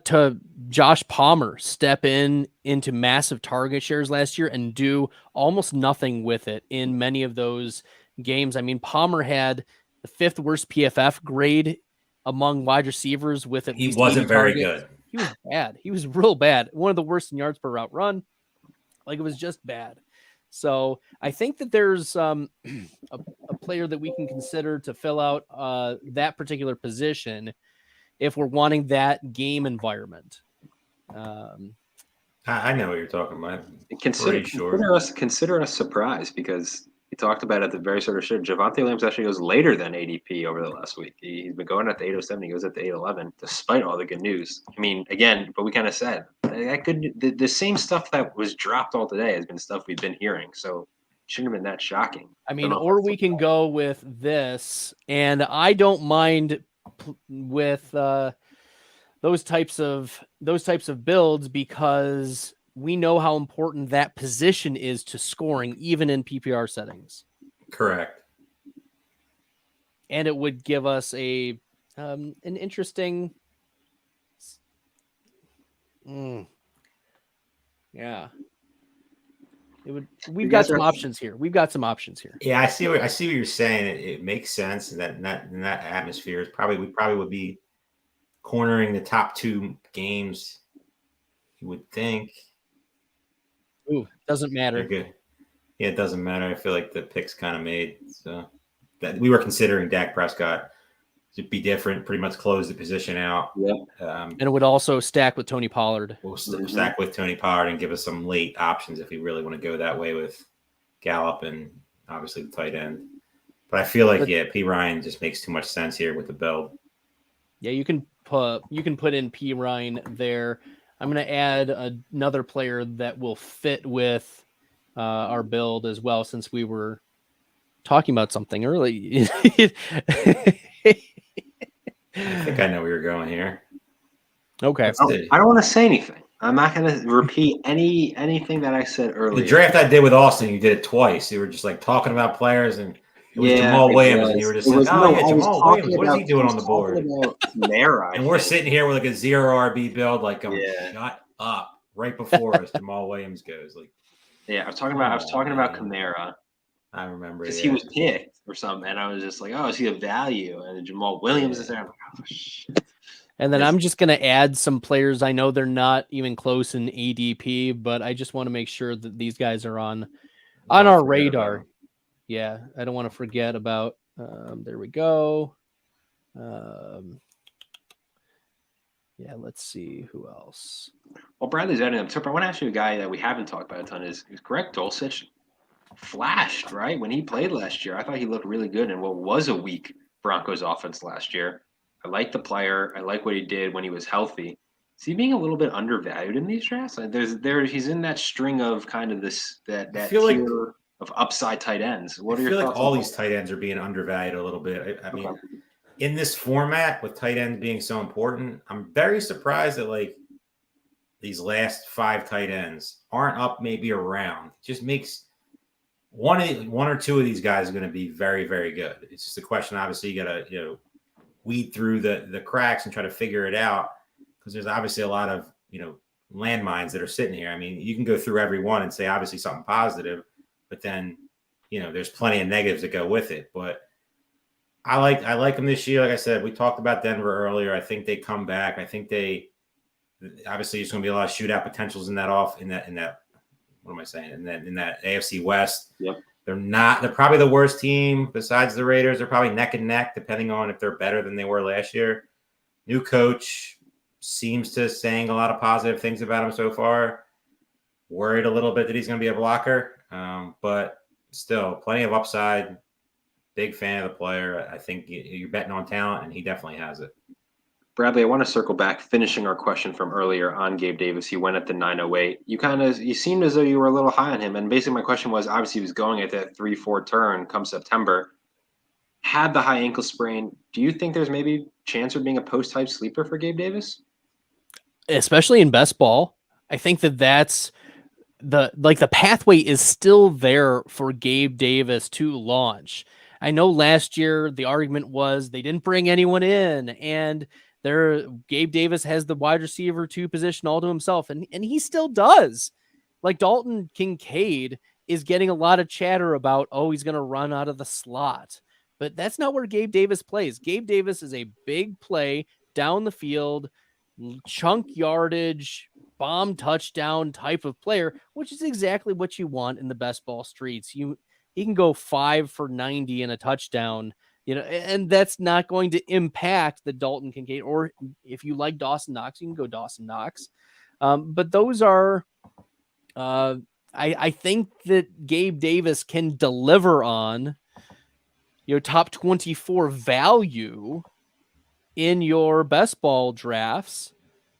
Josh Palmer step into massive target shares last year and do almost nothing with it in many of those games. I mean, Palmer had the 5th worst PFF grade among wide receivers with at least 80 wasn't very targets. good. He was bad. He was real bad. One of the worst in yards per route run. Like, it was just bad. So I think that there's a player that we can consider to fill out that particular position if we're wanting that game environment. I know what you're talking about. Consider us surprised, because he talked about at the very sort of show, Javonte Williams actually goes later than ADP over the last week. He's been going at the 807. He goes at the 811, despite all the good news. I mean, again, but we kind of said that the same stuff that was dropped all today has been stuff we've been hearing. So it shouldn't have been that shocking. I mean, or we can go with this, and I don't mind with those types of builds, because we know how important that position is to scoring, even in PPR settings. Correct. And it would give us an interesting. Yeah. It would. We've got some options here. Yeah, I see what you're saying. It makes sense. In that atmosphere is we probably would be cornering the top 2 games. You would think. Ooh, doesn't matter. Good. Yeah, it doesn't matter. I feel like the pick's kind of made. So that we were considering Dak Prescott to be different, pretty much close the position out. Yep. And it would also stack with Tony Pollard. We'll stack with Tony Pollard and give us some late options if we really want to go that way with Gallup and obviously the tight end. But I feel like, P. Ryan just makes too much sense here with the build. Yeah, you can put in P. Ryan there. I'm going to add another player that will fit with our build as well, since we were talking about something early. I think I know where you're going here. Okay. I don't want to say anything. I'm not going to repeat anything that I said earlier. The draft I did with Austin, you did it twice. You were just like talking about players, and it was Jamal Williams, and you were just like, Jamal Williams, what is he doing on the board? And we're sitting here with like a 0 RB build, like, shut up. Right before us, Jamal Williams goes. Like, I was talking about Kamara. I remember, because he was picked or something, and I was just like, "Oh, is he a value?" And Jamal Williams is there. I'm like, "Oh shit!" And then I'm just going to add some players. I know they're not even close in ADP, but I just want to make sure that these guys are on our radar. Yeah, I don't want to forget about. There we go. Yeah, let's see who else. Well, Bradley's adding them. I want to ask you a guy that we haven't talked about a ton. Is Greg Dulcich flashed, right? When he played last year, I thought he looked really good in what was a weak Broncos offense last year. I like the player. I like what he did when he was healthy. Is he being a little bit undervalued in these drafts? He's in that string of kind of that tier of upside tight ends. What are your thoughts? I feel like all these tight ends are being undervalued a little bit. I mean, in this format with tight ends being so important, I'm very surprised that like these last 5 tight ends aren't up maybe around. It just makes one or two of these guys are going to be very, very good. It's just a question. Obviously, you got to weed through the cracks and try to figure it out, because there's obviously a lot of landmines that are sitting here. I mean, you can go through every one and say obviously something positive, but then there's plenty of negatives that go with it. But I like them this year. Like I said, we talked about Denver earlier. I think they come back. I think they obviously there's going to be a lot of shootout potentials in that what am I saying? In that AFC West. Yep. They're probably the worst team besides the Raiders. They're probably neck and neck, depending on if they're better than they were last year. New coach seems to saying a lot of positive things about him so far. Worried a little bit that he's going to be a blocker, but still plenty of upside. Big fan of the player. I think you're betting on talent, and he definitely has it. Bradley, I want to circle back, finishing our question from earlier on Gabe Davis. He went at the 908. You seemed as though you were a little high on him. And basically my question was, obviously he was going at that 3-4 turn come September. Had the high ankle sprain. Do you think there's maybe chance of being a post-type sleeper for Gabe Davis? Especially in best ball. I think that's the pathway is still there for Gabe Davis to launch. I know last year the argument was they didn't bring anyone in, and Gabe Davis has the wide receiver 2 position all to himself, and he still does. Like Dalton Kincaid is getting a lot of chatter about, oh, he's going to run out of the slot, but that's not where Gabe Davis plays. Gabe Davis is a big play down the field, chunk yardage, bomb touchdown type of player, which is exactly what you want in the best ball streets. He can go 5 for 90 and a touchdown, and that's not going to impact the Dalton Kincaid. Or if you like Dawson Knox, you can go Dawson Knox. But those are, I think that Gabe Davis can deliver on top 24 value in your best ball drafts.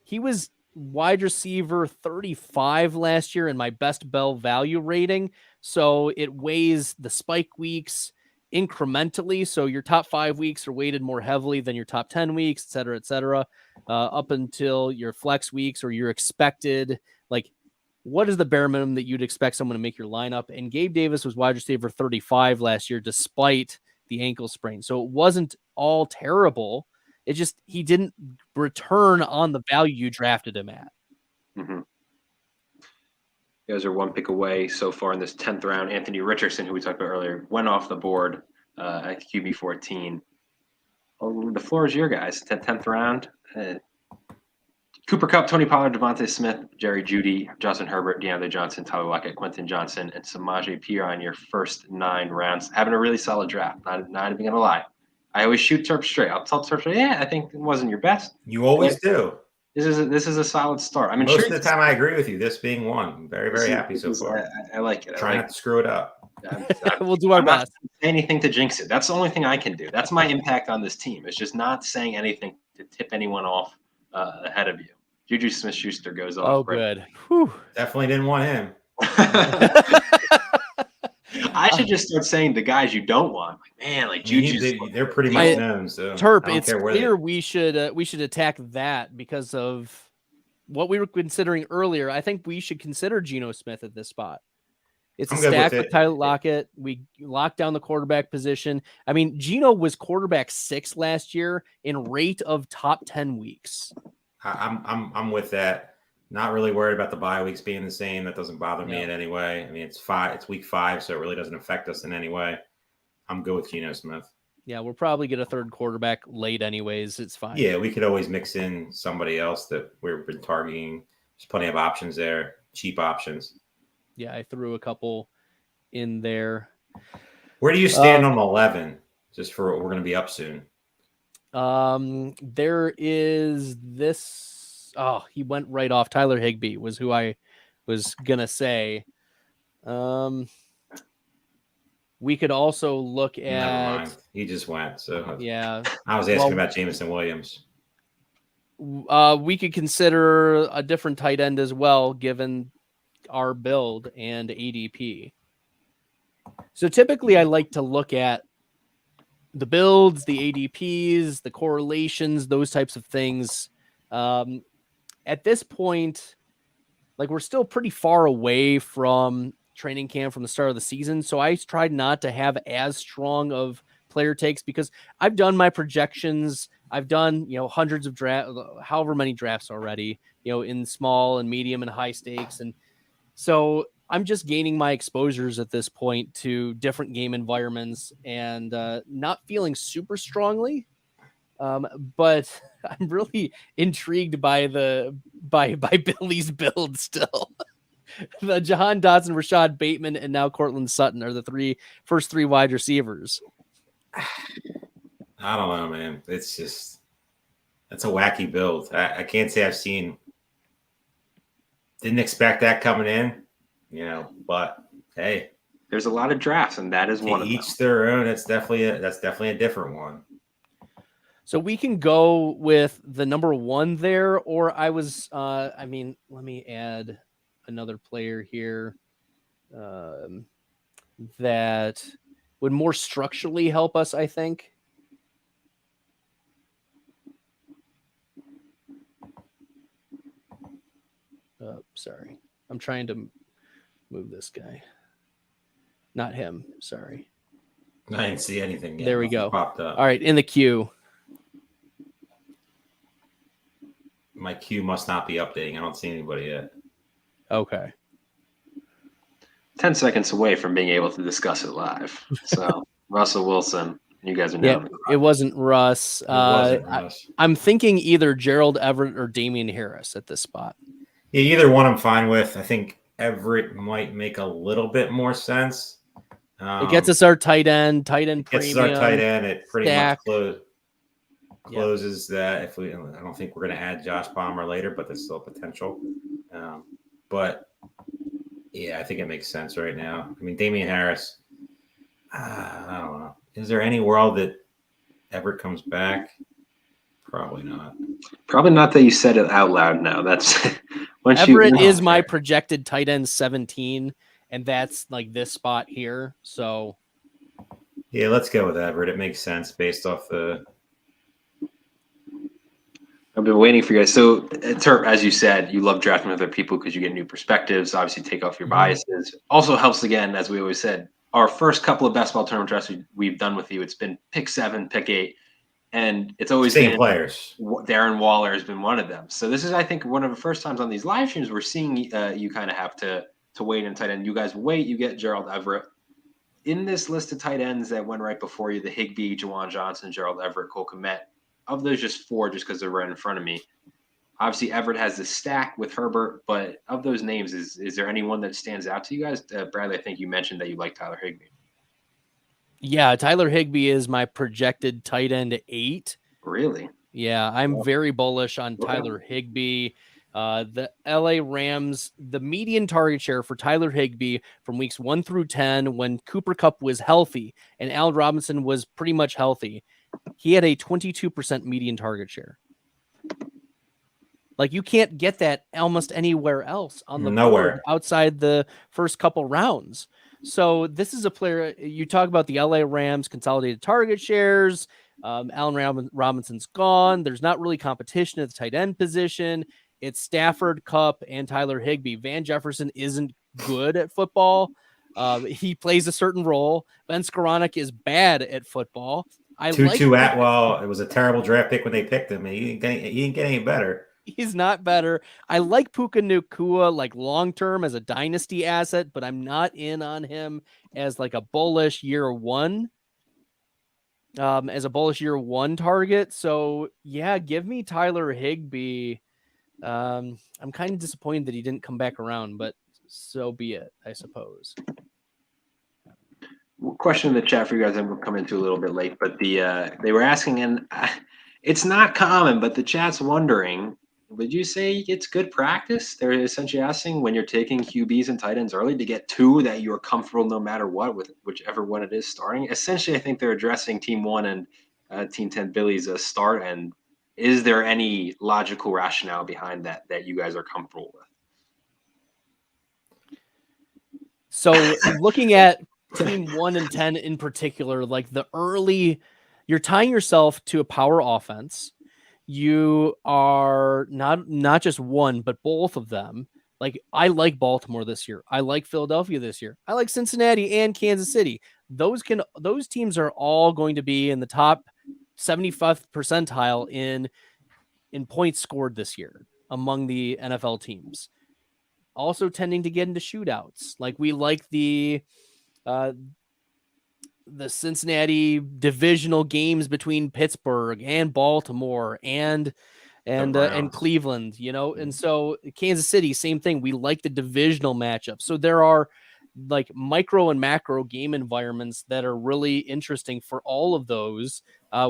He was wide receiver 35 last year in my best bell value rating. So it weighs the spike weeks incrementally. So your top 5 weeks are weighted more heavily than your top 10 weeks, et cetera, up until your flex weeks or your expected, like, what is the bare minimum that you'd expect someone to make your lineup? And Gabe Davis was wide receiver 35 last year, despite the ankle sprain. So it wasn't all terrible. It just, he didn't return on the value you drafted him at. Mm-hmm. You guys are 1 pick away so far in this 10th round. Anthony Richardson, who we talked about earlier, went off the board at QB 14. Oh, the floor is your guys. 10th round. Cooper Kupp, Tony Pollard, Devontae Smith, Jerry Jeudy, Justin Herbert, DeAndre Johnson, Tyler Lockett, Quentin Johnson, and Samaje Perine, your first 9 rounds. Having a really solid draft. Not even going to lie. I always shoot Terp straight. I'll tell Terp straight, I think it wasn't your best. You always do. This is a solid start. I mean, most of the time I agree with you. This being one, I'm very, very happy so far. I like it. Try not to screw it up. We'll do our best. Not saying anything to jinx it. That's the only thing I can do. That's my impact on this team. It's just not saying anything to tip anyone off ahead of you. Juju Smith-Schuster goes off. Oh, good. Whew. Definitely didn't want him. I should just start saying the guys you don't want. Like, man, like Juju. They're pretty much known. So Terp, it's clear we should attack that because of what we were considering earlier. I think we should consider Geno Smith at this spot. It's a stack with Tyler Lockett. We locked down the quarterback position. I mean, Geno was quarterback 6 last year in rate of top 10 weeks. I'm with that. Not really worried about the bye weeks being the same. That doesn't bother me in any way. I mean, it's week 5, so it really doesn't affect us in any way. I'm good with Geno Smith. Yeah, we'll probably get a third quarterback late anyways. It's fine. Yeah, we could always mix in somebody else that we've been targeting. There's plenty of options there, cheap options. Yeah, I threw a couple in there. Where do you stand on 11? Just for we're going to be up soon. There is this. Oh, he went right off. Tyler Higbee was who I was gonna say. We could also look at. Never mind. He just went. So yeah, I was asking about Jameson Williams. We could consider a different tight end as well, given our build and ADP. So typically, I like to look at the builds, the ADPs, the correlations, those types of things. At this point, like, we're still pretty far away from training camp from the start of the season. So I tried not to have as strong of player takes because I've done my projections. I've done, hundreds of however many drafts already, in small and medium and high stakes. And so I'm just gaining my exposures at this point to different game environments and not feeling super strongly. But I'm really intrigued by Billy's build still. The Jahan Dotson, Rashad Bateman, and now Cortland Sutton are the first three wide receivers. I don't know, man. It's just that's a wacky build. I can't say I've seen. Didn't expect that coming in, But hey, there's a lot of drafts, and that is one of them. Each their own. That's definitely a different one. So we can go with the number 1 there, or I was, let me add another player here that would more structurally help us, I think. Sorry. I'm trying to move this guy. Not him. Sorry. I didn't see anything yet. There we go. Popped up. All right, in the queue. My queue must not be updating. I don't see anybody yet. Okay. 10 seconds away from being able to discuss it live. So Russell Wilson, you guys are Yeah, it wasn't Russ. I'm thinking either Gerald Everett or Damian Harris at this spot. Yeah, either one I'm fine with. I think Everett might make a little bit more sense. It gets us our tight end premium. Gets us our tight end. It pretty stack. much closes that. I don't think we're going to add Josh Palmer later, but there's still potential. But yeah, I think it makes sense right now. I mean, Damian Harris. I don't know. Is there any world that Everett comes back? Probably not. Probably not that you said it out loud now. That's Everett is my projected tight end 17, and that's like this spot here. So yeah, let's go with Everett. It makes sense based off the. I've been waiting for you guys. So, Terp, as you said, you love drafting with other people because you get new perspectives. Obviously, take off your biases. Also helps, again, as we always said, our first couple of best ball tournament drafts we've done with you, it's been pick 7, pick 8, and it's always same been players. Darren Waller has been one of them. So this is, I think, one of the first times on these live streams we're seeing you kind of have to wait in tight end. You guys wait, you get Gerald Everett. In this list of tight ends that went right before you, the Higbee, Juwan Johnson, Gerald Everett, Cole Kmet, of those just 4 just because they're right in front of me. Obviously, Everett has the stack with Herbert, but of those names, is there anyone that stands out to you guys? Bradley, I think you mentioned that you like Tyler Higbee. Yeah, Tyler Higbee is my projected tight end 8. Really? Yeah, I'm very bullish on Tyler Higbee. The LA Rams, the median target share for Tyler Higbee from weeks 1 through 10, when Cooper Kupp was healthy and Allen Robinson was pretty much healthy, he had a 22% median target share. Like, you can't get that almost anywhere else on the board outside the first couple rounds. So this is a player, you talk about the LA Rams consolidated target shares. Allen Robinson's gone. There's not really competition at the tight end position. It's Stafford, Kupp, and Tyler Higbee. Van Jefferson isn't good at football. He plays a certain role. Ben Skoranek is bad at football. Tutu Atwell, it was a terrible draft pick when they picked him. He didn't get any better. He's not better. I like Puka Nacua like long-term as a dynasty asset, but I'm not in on him as like a bullish year 1. As a bullish year 1 target. So yeah, give me Tyler Higbee. I'm kind of disappointed that he didn't come back around, but so be it, I suppose. Question in the chat for you guys, and we'll come into a little bit late, but they were asking, and it's not common, but the chat's wondering, would you say it's good practice? They're essentially asking, when you're taking QBs and tight ends early, to get 2 that you're comfortable no matter what with whichever one it is starting. Essentially, I think they're addressing Team 1 and Team 10 Billy's start. And is there any logical rationale behind that you guys are comfortable with? So looking at Team 1 and 10 in particular, like the early, you're tying yourself to a power offense. You are not just one, but both of them. Like, I like Baltimore this year. I like Philadelphia this year. I like Cincinnati and Kansas City. Those teams are all going to be in the top 75th percentile in points scored this year among the NFL teams. Also tending to get into shootouts. Like, we like the Cincinnati divisional games between Pittsburgh and Baltimore and Cleveland, and so Kansas City, same thing. We like the divisional matchup. So there are like micro and macro game environments that are really interesting for all of those.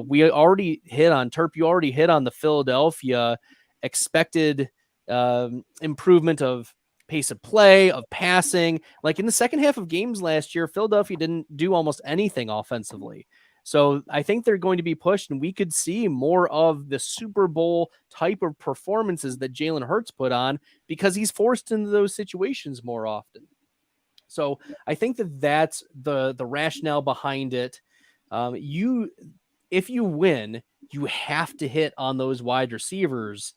We already hit on Terp. You already hit on the Philadelphia expected improvement of pace of play, of passing. Like in the second half of games last year, Philadelphia didn't do almost anything offensively. So I think they're going to be pushed, and we could see more of the Super Bowl type of performances that Jalen Hurts put on because he's forced into those situations more often. So I think that's the rationale behind it. If you win, you have to hit on those wide receivers.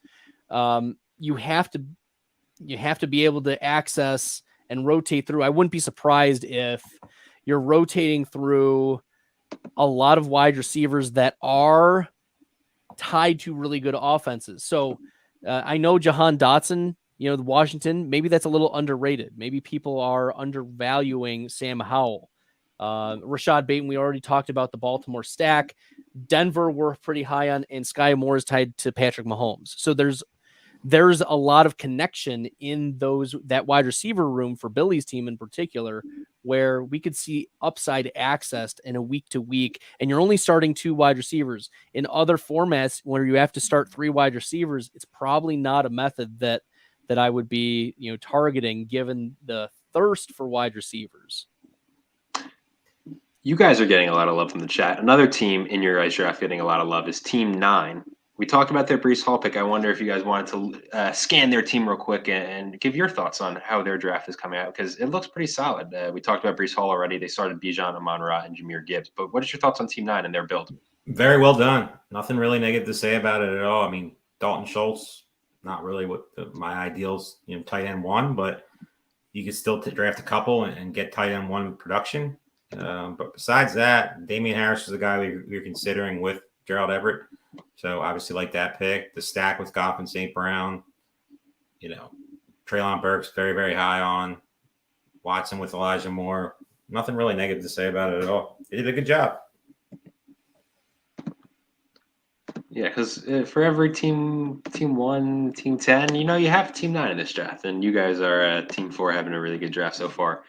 You have to be able to access and rotate through. I wouldn't be surprised if you're rotating through a lot of wide receivers that are tied to really good offenses. So I know Jahan Dotson, the Washington, maybe that's a little underrated. Maybe people are undervaluing Sam Howell. Rashad Bateman, we already talked about the Baltimore stack. Denver we're pretty high on, and Sky Moore is tied to Patrick Mahomes. So there's a lot of connection in that wide receiver room for Billy's team in particular, where we could see upside accessed in a week to week, and you're only starting 2 wide receivers. In other formats where you have to start 3 wide receivers, it's probably not a method that I would be, targeting given the thirst for wide receivers. You guys are getting a lot of love from the chat. Another team in your guys' draft getting a lot of love is Team 9. We talked about their Breece Hall pick. I wonder if you guys wanted to scan their team real quick and give your thoughts on how their draft is coming out, because it looks pretty solid. We talked about Breece Hall already. They started Bijan, Amon-Ra, and Jahmyr Gibbs. But what is your thoughts on Team 9 and their build? Very well done. Nothing really negative to say about it at all. I mean, Dalton Schultz, not really what my ideals, tight end 1, but you could still draft a couple and get tight end 1 production. But besides that, Damian Harris is the guy we're considering with Gerald Everett. So obviously like that pick. The stack with Goff and St. Brown, Treylon Burks very, very high on. Watson with Elijah Moore. Nothing really negative to say about it at all. They did a good job. Yeah, because for every team 1, team 10, you have team 9 in this draft, and you guys are team 4 having a really good draft so far.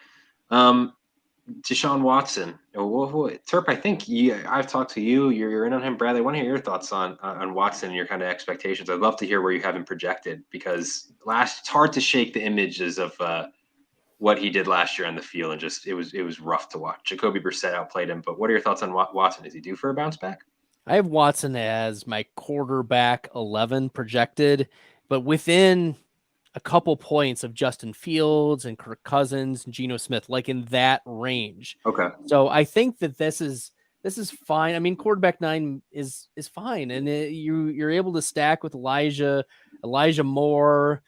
Deshaun Watson, Terp, I think I've talked to you. You're in on him, Bradley. I want to hear your thoughts on Watson and your kind of expectations. I'd love to hear where you have him projected, because it's hard to shake the images of what he did last year on the field, and just it was rough to watch. Jacoby Brissett outplayed him, but what are your thoughts on Watson? Is he due for a bounce back? I have Watson as my quarterback 11 projected, but within a couple points of Justin Fields and Kirk Cousins and Geno Smith, like in that range. Okay. So I think that this is fine. I mean, quarterback 9 is fine, and you're able to stack with Elijah Moore.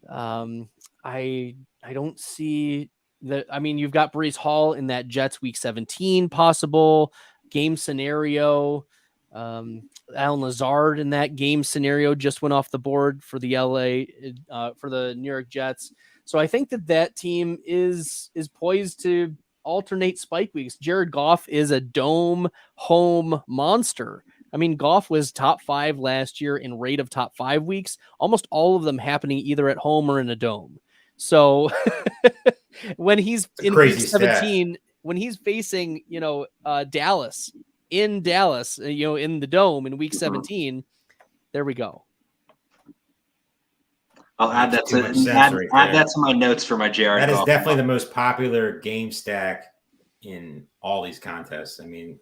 I don't see that. I mean, you've got Breece Hall in that Jets Week 17 possible game scenario. Alan Lazard in that game scenario just went off the board for the for the New York Jets. So I think that team is poised to alternate spike weeks. Jared Goff is a dome home monster. I mean, Goff was top 5 last year in rate of top 5 weeks, almost all of them happening either at home or in a dome. So when he's in week 17, when he's facing, Dallas, in Dallas, in the dome in week 17, there we go. I'll add that to my notes for my Jared. That is definitely the most popular game stack in all these contests. I mean,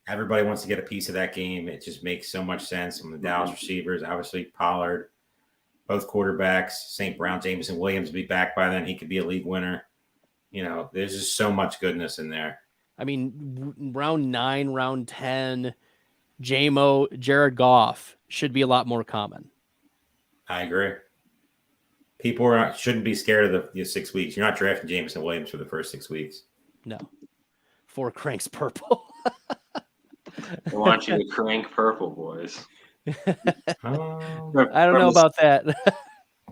everybody wants to get a piece of that game. It just makes so much sense. From the Dallas receivers, obviously Pollard, both quarterbacks, St. Brown, Jameson Williams will be back by then. He could be a league winner. There's just so much goodness in there. I mean, round 9, round 10, Jared Goff should be a lot more common. I agree. People shouldn't be scared of the 6 weeks. You're not drafting Jameson Williams for the first 6 weeks. No. 4 cranks purple. I want you to crank purple, boys. I don't know about that.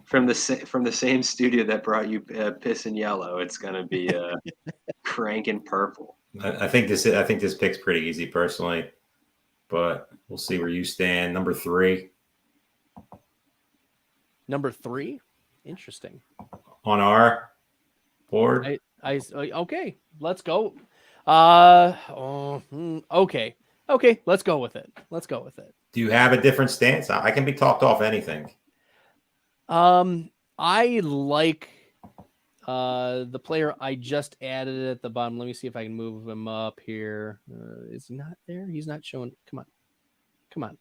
From the same studio that brought you Piss and Yellow, it's going to be cranking purple. I think this pick's pretty easy personally, but we'll see where you stand. Number 3. Number 3? Interesting. On our board. Okay, let's go. Okay, let's go with it. Do you have a different stance? I can be talked off anything. I like the player I just added at the bottom. Let me see if I can move him up here. Is he not there? He's not showing. Come on.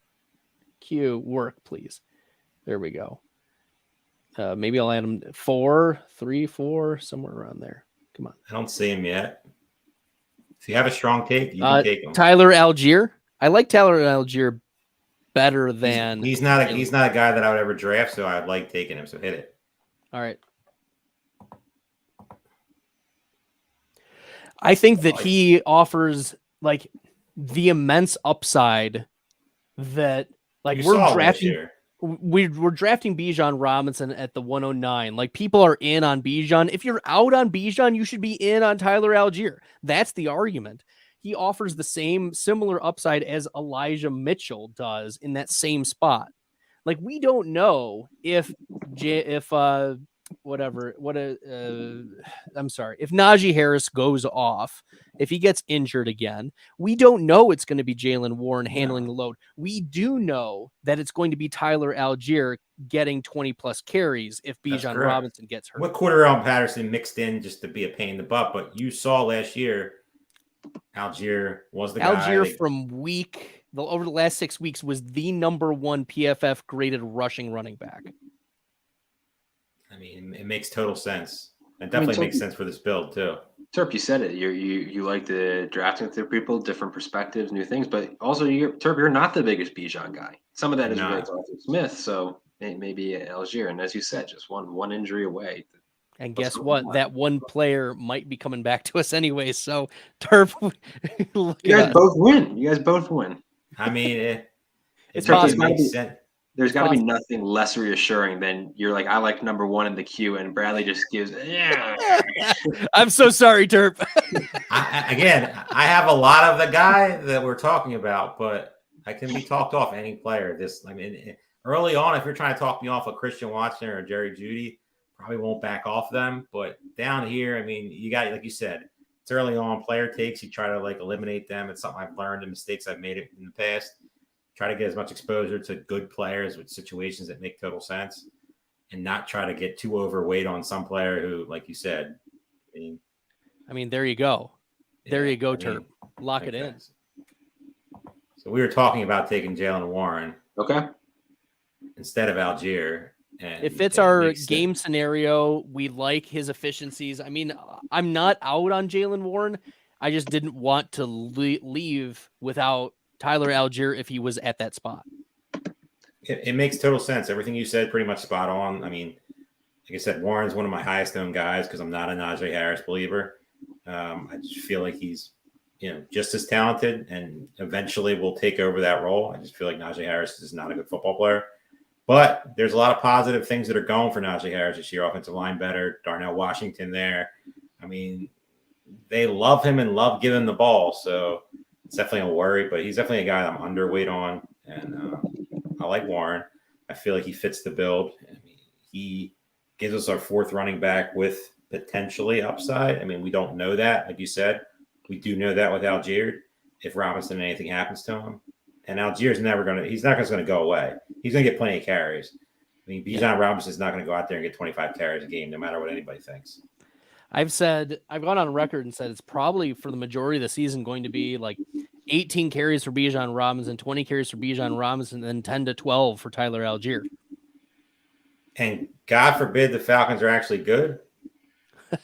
Q, work, please. There we go. Maybe I'll add him 3, 4, somewhere around there. Come on. I don't see him yet. If you have a strong take, you can take him. Tyler Algier. I like Tyler Algier better than he's not a guy that I would ever draft, so I'd like taking him. So hit it. All right. I think that he offers like the immense upside that like we're drafting Bijan Robinson at the 109. Like people are in on Bijan. If you're out on Bijan, you should be in on Tyler Algier. That's the argument. He offers the similar upside as Elijah Mitchell does in that same spot. Like we don't know if Najee Harris goes off, if he gets injured again, we don't know it's going to be Jaylen Warren handling the load. We do know that it's going to be Tyler Algier getting 20 plus carries if Bijan Robinson gets hurt. With Cordell Patterson mixed in just to be a pain in the butt, but you saw last year Algier was the guy. Algier over the last 6 weeks was the number 1 PFF graded rushing running back. I mean, it makes total sense. It definitely makes sense for this build too. Terp, you said it. You like the drafting through people, different perspectives, new things, but also you're not the biggest Bijan guy. Some of that is related to Arthur Smith, so maybe Algier, and as you said, just one injury away. And guess what? That one player might be coming back to us anyway. So Terp, you guys both win. You guys both win. I mean, it's possible. There's got to be nothing less reassuring than you're like, I like number 1 in the queue, and Bradley just gives. I'm so sorry, Terp. I have a lot of the guy that we're talking about, but I can be talked off any player. Early on, if you're trying to talk me off of Christian Watson or Jerry Jeudy, probably won't back off them. But down here, I mean, you got, like you said, it's early on player takes. You try to eliminate them. It's something I've learned and mistakes I've made in the past. Try to get as much exposure to good players with situations that make total sense and not try to get too overweight on some player who, like you said, I mean, there you go. There you go, Terp. Lock it in. So we were talking about taking Jaylen Warren. Okay. Instead of Algier. And it fits our game scenario. We like his efficiencies. I mean, I'm not out on Jaylen Warren. I just didn't want to leave without Tyler Algier if he was at that spot. It makes total sense. Everything you said pretty much spot on. I mean, like I said, Warren's one of my highest owned guys because I'm not a Najee Harris believer. I just feel like he's, just as talented and eventually will take over that role. I just feel like Najee Harris is not a good football player. But there's a lot of positive things that are going for Najee Harris this year. Offensive line better, Darnell Washington there. I mean, they love him and love giving the ball. So it's definitely a worry, but he's definitely a guy I'm underweight on. And I like Warren. I feel like he fits the build. I mean, he gives us our 4th running back with potentially upside. I mean, we don't know that. Like you said, we do know that with Algier. If Robinson, anything happens to him. And Algier's he's not going to go away. He's going to get plenty of carries. I mean, Bijan Robinson's not going to go out there and get 25 carries a game, no matter what anybody thinks. I've gone on record and said it's probably for the majority of the season going to be 18 carries for Bijan Robinson, 20 carries for Bijan Robinson, and then 10 to 12 for Tyler Algier. And God forbid the Falcons are actually good.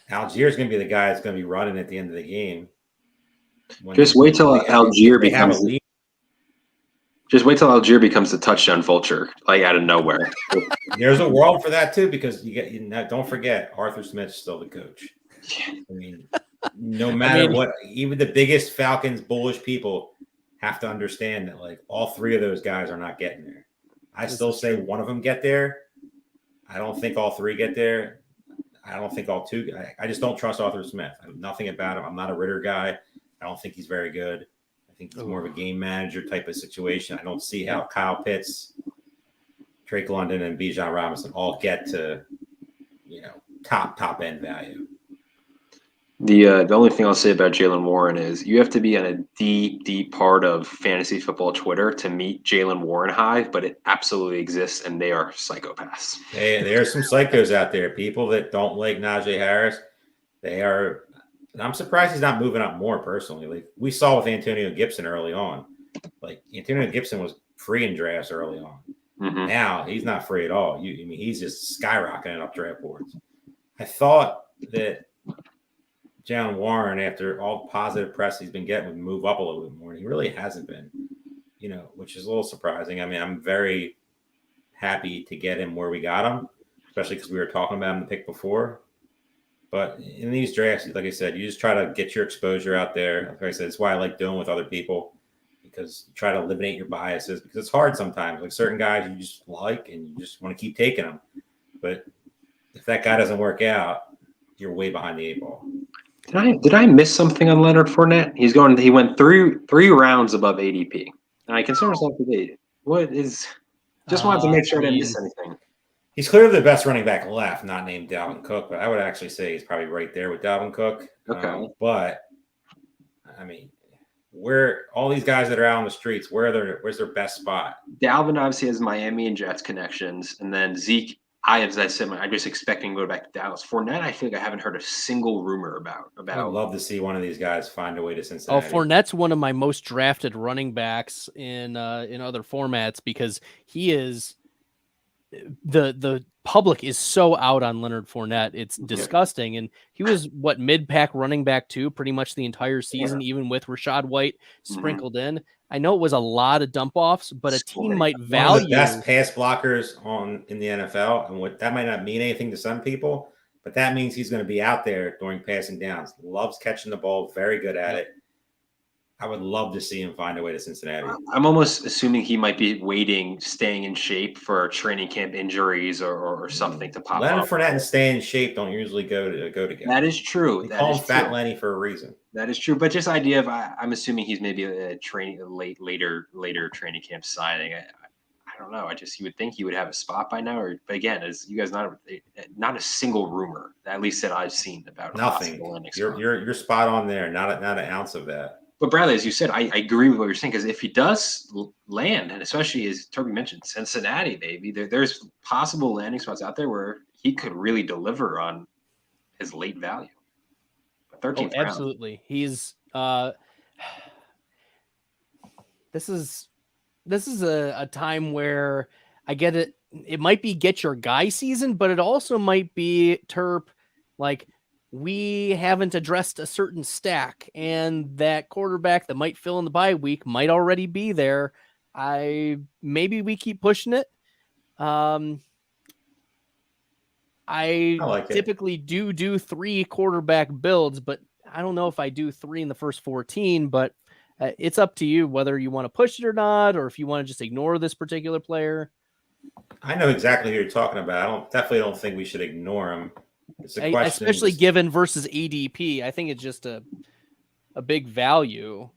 Algier's going to be the guy that's going to be running at the end of the game. Just wait till Algier becomes the touchdown vulture, out of nowhere. There's a world for that too, because don't forget Arthur Smith's still the coach. I mean, no matter what, even the biggest Falcons bullish people have to understand that all 3 of those guys are not getting there. I still say one of them get there. I don't think all 3 get there. I don't think all 2. I just don't trust Arthur Smith. I have nothing about him. I'm not a Ritter guy. I don't think he's very good. I think he's more of a game manager type of situation. I don't see how Kyle Pitts, Drake London, and Bijan Robinson all get to, top end value. The only thing I'll say about Jaylen Warren is you have to be on a deep part of fantasy football Twitter to meet Jaylen Warren hive, but it absolutely exists, and they are psychopaths. Hey, there are some psychos out there, people that don't like Najee Harris. They are. I'm surprised he's not moving up more personally. We saw with Antonio Gibson early on. Antonio Gibson was free in drafts early on. Mm-hmm. Now he's not free at all. He's just skyrocketing up draft boards. I thought that Jaylen Warren, after all the positive press he's been getting, would move up a little bit more. And he really hasn't been, which is a little surprising. I mean, I'm very happy to get him where we got him, especially because we were talking about him the pick before. But in these drafts, like I said, you just try to get your exposure out there. Like I said, it's why I like doing with other people, because you try to eliminate your biases, because it's hard sometimes. Like certain guys you just like and you just want to keep taking them. But if that guy doesn't work out, you're way behind the 8 ball. Did I miss something on Leonard Fournette? He went three rounds above ADP. And I consider myself to be. What is just wanted to make sure I didn't miss anything. He's clearly the best running back left, not named Dalvin Cook, but I would actually say he's probably right there with Dalvin Cook. Okay. But I mean, where all these guys that are out on the streets, where's their best spot? Dalvin obviously has Miami and Jets connections, and then Zeke. I'm just expecting to go back to Dallas. Fournette, I feel like I haven't heard a single rumor about. I'd love to see one of these guys find a way to Cincinnati. Oh, Fournette's one of my most drafted running backs in other formats, because he is the public is so out on Leonard Fournette. It's disgusting. And he was mid-pack running back too, pretty much the entire season, even with Rashad White sprinkled in. I know it was a lot of dump offs, but a team might value one of the best pass blockers in the NFL. And what that might not mean anything to some people, but that means he's going to be out there during passing downs. Loves catching the ball, very good at it. I would love to see him find a way to Cincinnati. I'm almost assuming he might be staying in shape for training camp injuries or something to pop up. Leonard Fournette and staying in shape don't usually go together. That is true. They call him Fat Lenny for a reason. That is true. But just idea of I'm assuming he's maybe a later training camp signing. I don't know. You would think he would have a spot by now. But again, as you guys not a single rumor, at least that I've seen about nothing. You're spot on there. Not an ounce of that. But Bradley, as you said, I agree with what you're saying, because if he does land, and especially as Toby mentioned, Cincinnati, baby, there's possible landing spots out there where he could really deliver on his late value. 13th round. Absolutely. He's this is a time where I get it. It might be get your guy season, but it also might be Terp, like, we haven't addressed a certain stack, and that quarterback that might fill in the bye week might already be there. Maybe we keep pushing it. I like typically do 3 quarterback builds, but I don't know if I do 3 in the first 14, but it's up to you whether you want to push it or not, or if you want to just ignore this particular player. I know exactly who you're talking about. Definitely don't think we should ignore him. It's a question, especially given versus ADP. I think it's just a big value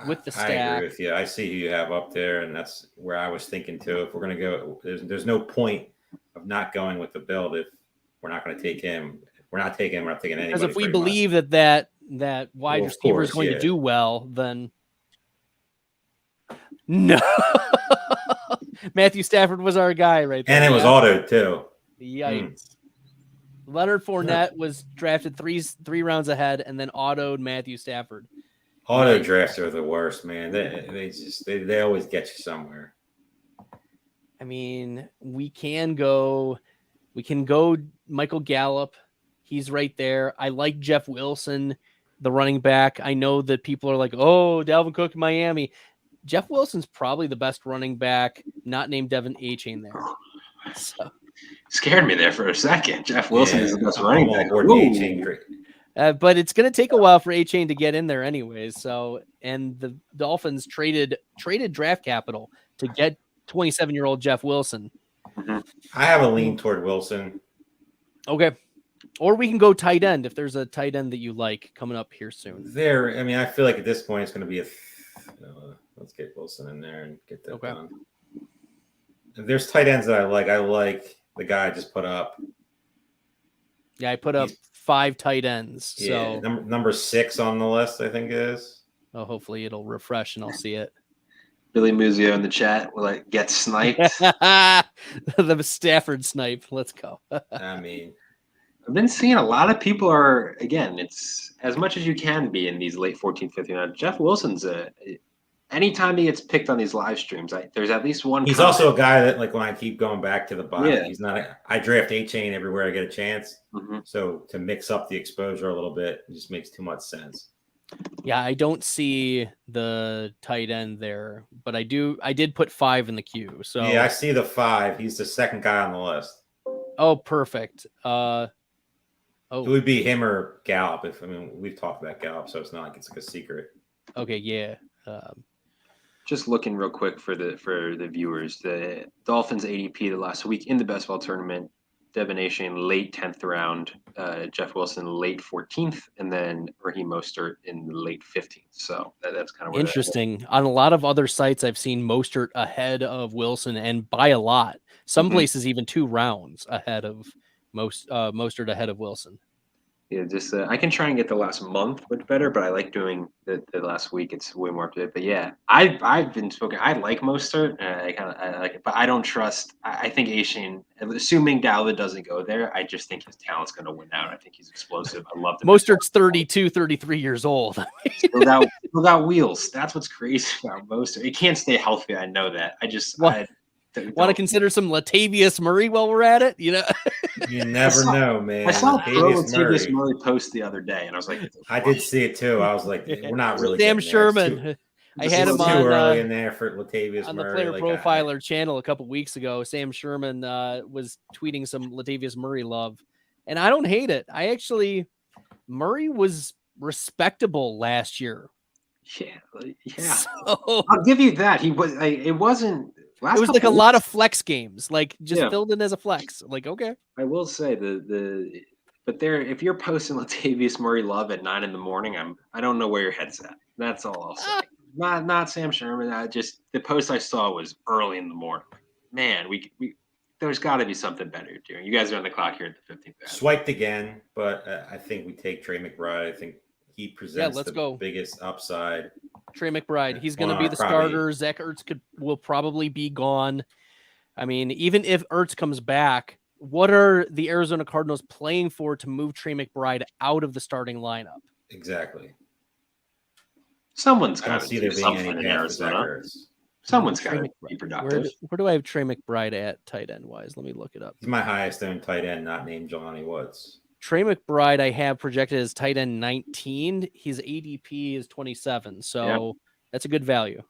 with the stack. I agree with you. I see who you have up there, and that's where I was thinking too. If we're going to go, there's no point of not going with the build if we're not going to take him. If we're not taking him, we're not taking anybody. Because if we believe that wide receiver is going to do well, then no. Matthew Stafford was our guy right there. And it was autoed too. Yikes. Leonard Fournette was drafted three rounds ahead, and then autoed Matthew Stafford. Auto drafts are the worst, man. They always get you somewhere. I mean, we can go Michael Gallup. He's right there. I like Jeff Wilson, the running back. I know that people are like, oh, Dalvin Cook in Miami. Jeff Wilson's probably the best running back, not named Devin A-Chain there. So. Scared me there for a second. Jeff Wilson is the best running back. But it's going to take a while for A-Chain to get in there anyways. So, and the Dolphins traded draft capital to get 27-year-old Jeff Wilson. Mm-hmm. I have a lean toward Wilson. Okay. Or we can go tight end if there's a tight end that you like coming up here soon. I feel like at this point it's going to be let's get Wilson in there and get that done. If there's tight ends that I like. I like the guy I just put up. Yeah, I put up 5 tight ends. Yeah, so number 6 on the list, I think it is. Oh, hopefully it'll refresh and I'll see it. Billy Muzio in the chat will get sniped. The Stafford snipe. Let's go. I mean, I've been seeing a lot of people it's as much as you can be in these late 14th, 15th. Jeff Wilson's anytime he gets picked on these live streams, there's at least one. He's also a guy that, like, when I keep going back to the bottom, he's not. I draft A-Chain everywhere I get a chance. Mm-hmm. So to mix up the exposure a little bit, it just makes too much sense. Yeah, I don't see the tight end there, but I did put 5 in the queue. So yeah, I see the 5. He's the second guy on the list. Oh, perfect. It would be him or Gallup. We've talked about Gallup, so it's not like it's like a secret. Okay, yeah. Just looking real quick for the viewers, the Dolphins ADP the last week in the best ball tournament, Devin Achane late 10th round, Jeff Wilson late 14th, and then Raheem Mostert in the late 15th. So that's kind of interesting. On a lot of other sites, I've seen Mostert ahead of Wilson, and by a lot. Some places even 2 rounds ahead of Mostert ahead of Wilson. Yeah, just I can try and get the last month much better, but I like doing the last week. It's way more up to it. But yeah, I've been spoken. I like Mostert. I like it, but I don't trust. I think Achane, assuming Dowd doesn't go there, I just think his talent's going to win out. I think he's explosive. I love him. Mostert's 32, 33 years old. Still got wheels. That's what's crazy about Mostert. He can't stay healthy. I know that. I just want to consider some Latavius Murray while we're at it. You never know, man. I saw Latavius Murray post the other day, and I was like, I did see it too. I was like, we're not really. Sam Sherman. I had him on too early in there for Latavius on Murray. The Player Profiler channel a couple weeks ago. Sam Sherman was tweeting some Latavius Murray love, and I don't hate it. Murray was respectable last year. Yeah. So, I'll give you that. He was. It wasn't. It was like a lot of flex games, like just filled in as a flex. Like, okay. I will say but if you're posting Latavius Murray love at 9 a.m, I don't know where your head's at. That's all I'll say. Not Sam Sherman. The post I saw was early in the morning. Man, we there's got to be something better you're doing. You guys are on the clock here at the 15th. Swiped again, but I think we take Trey McBride. I think he presents the biggest upside. Trey McBride, he's going to be the starter. Zach Ertz will probably be gone. I mean, even if Ertz comes back, what are the Arizona Cardinals playing for to move Trey McBride out of the starting lineup? Exactly. Someone's got to do something in Arizona. Someone's got to be productive. Where do I have Trey McBride at tight end wise? Let me look it up. He's my highest owned tight end, not named Jelani Woods. Trey McBride, I have projected as tight end 19. His ADP is 27, so that's a good value.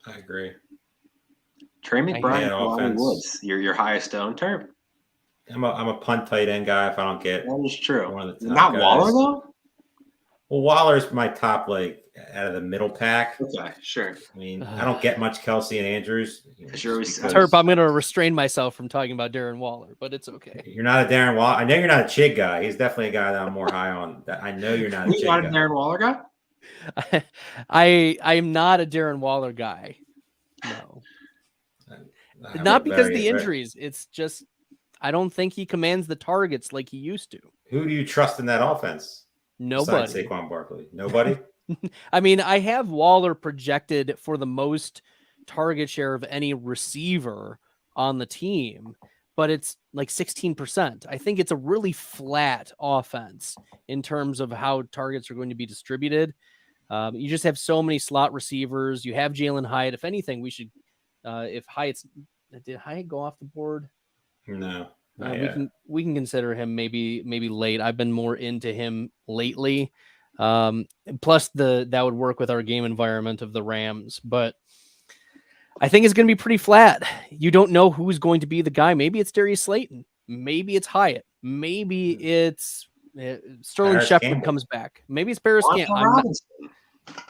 I agree. Trey McBride, Jelani Woods, your highest owned term. I'm a punt tight end guy. If I don't get that is true. One of the top Not guys. Waller though. Well, Waller's my top, like out of the middle pack. Okay, sure. I mean, I don't get much Kelsey and Andrews. Terp, I'm going to restrain myself from talking about Darren Waller, but it's okay. You're not a Darren Waller. I know you're not a Chig guy. He's definitely a guy that I'm more high on. I know you're not a Chig guy. You're not a Darren Waller guy? I am not a Darren Waller guy. No. Not because of the injuries. It's just I don't think he commands the targets like he used to. Who do you trust in that offense? Nobody. Besides Saquon Barkley. Nobody? I mean, I have Waller projected for the most target share of any receiver on the team, but it's like 16%. I think it's a really flat offense in terms of how targets are going to be distributed. You just have so many slot receivers. You have Jalen Hyatt. If anything, we should, if Hyatt's, did Hyatt go off the board? No. We can consider him maybe late. I've been more into him lately. Plus that would work with our game environment of the Rams, but I think it's going to be pretty flat. You don't know who's going to be the guy. Maybe it's Darius Slayton. Maybe it's Hyatt. Maybe it's Sterling Shepard comes back. Maybe it's Paris Campbell.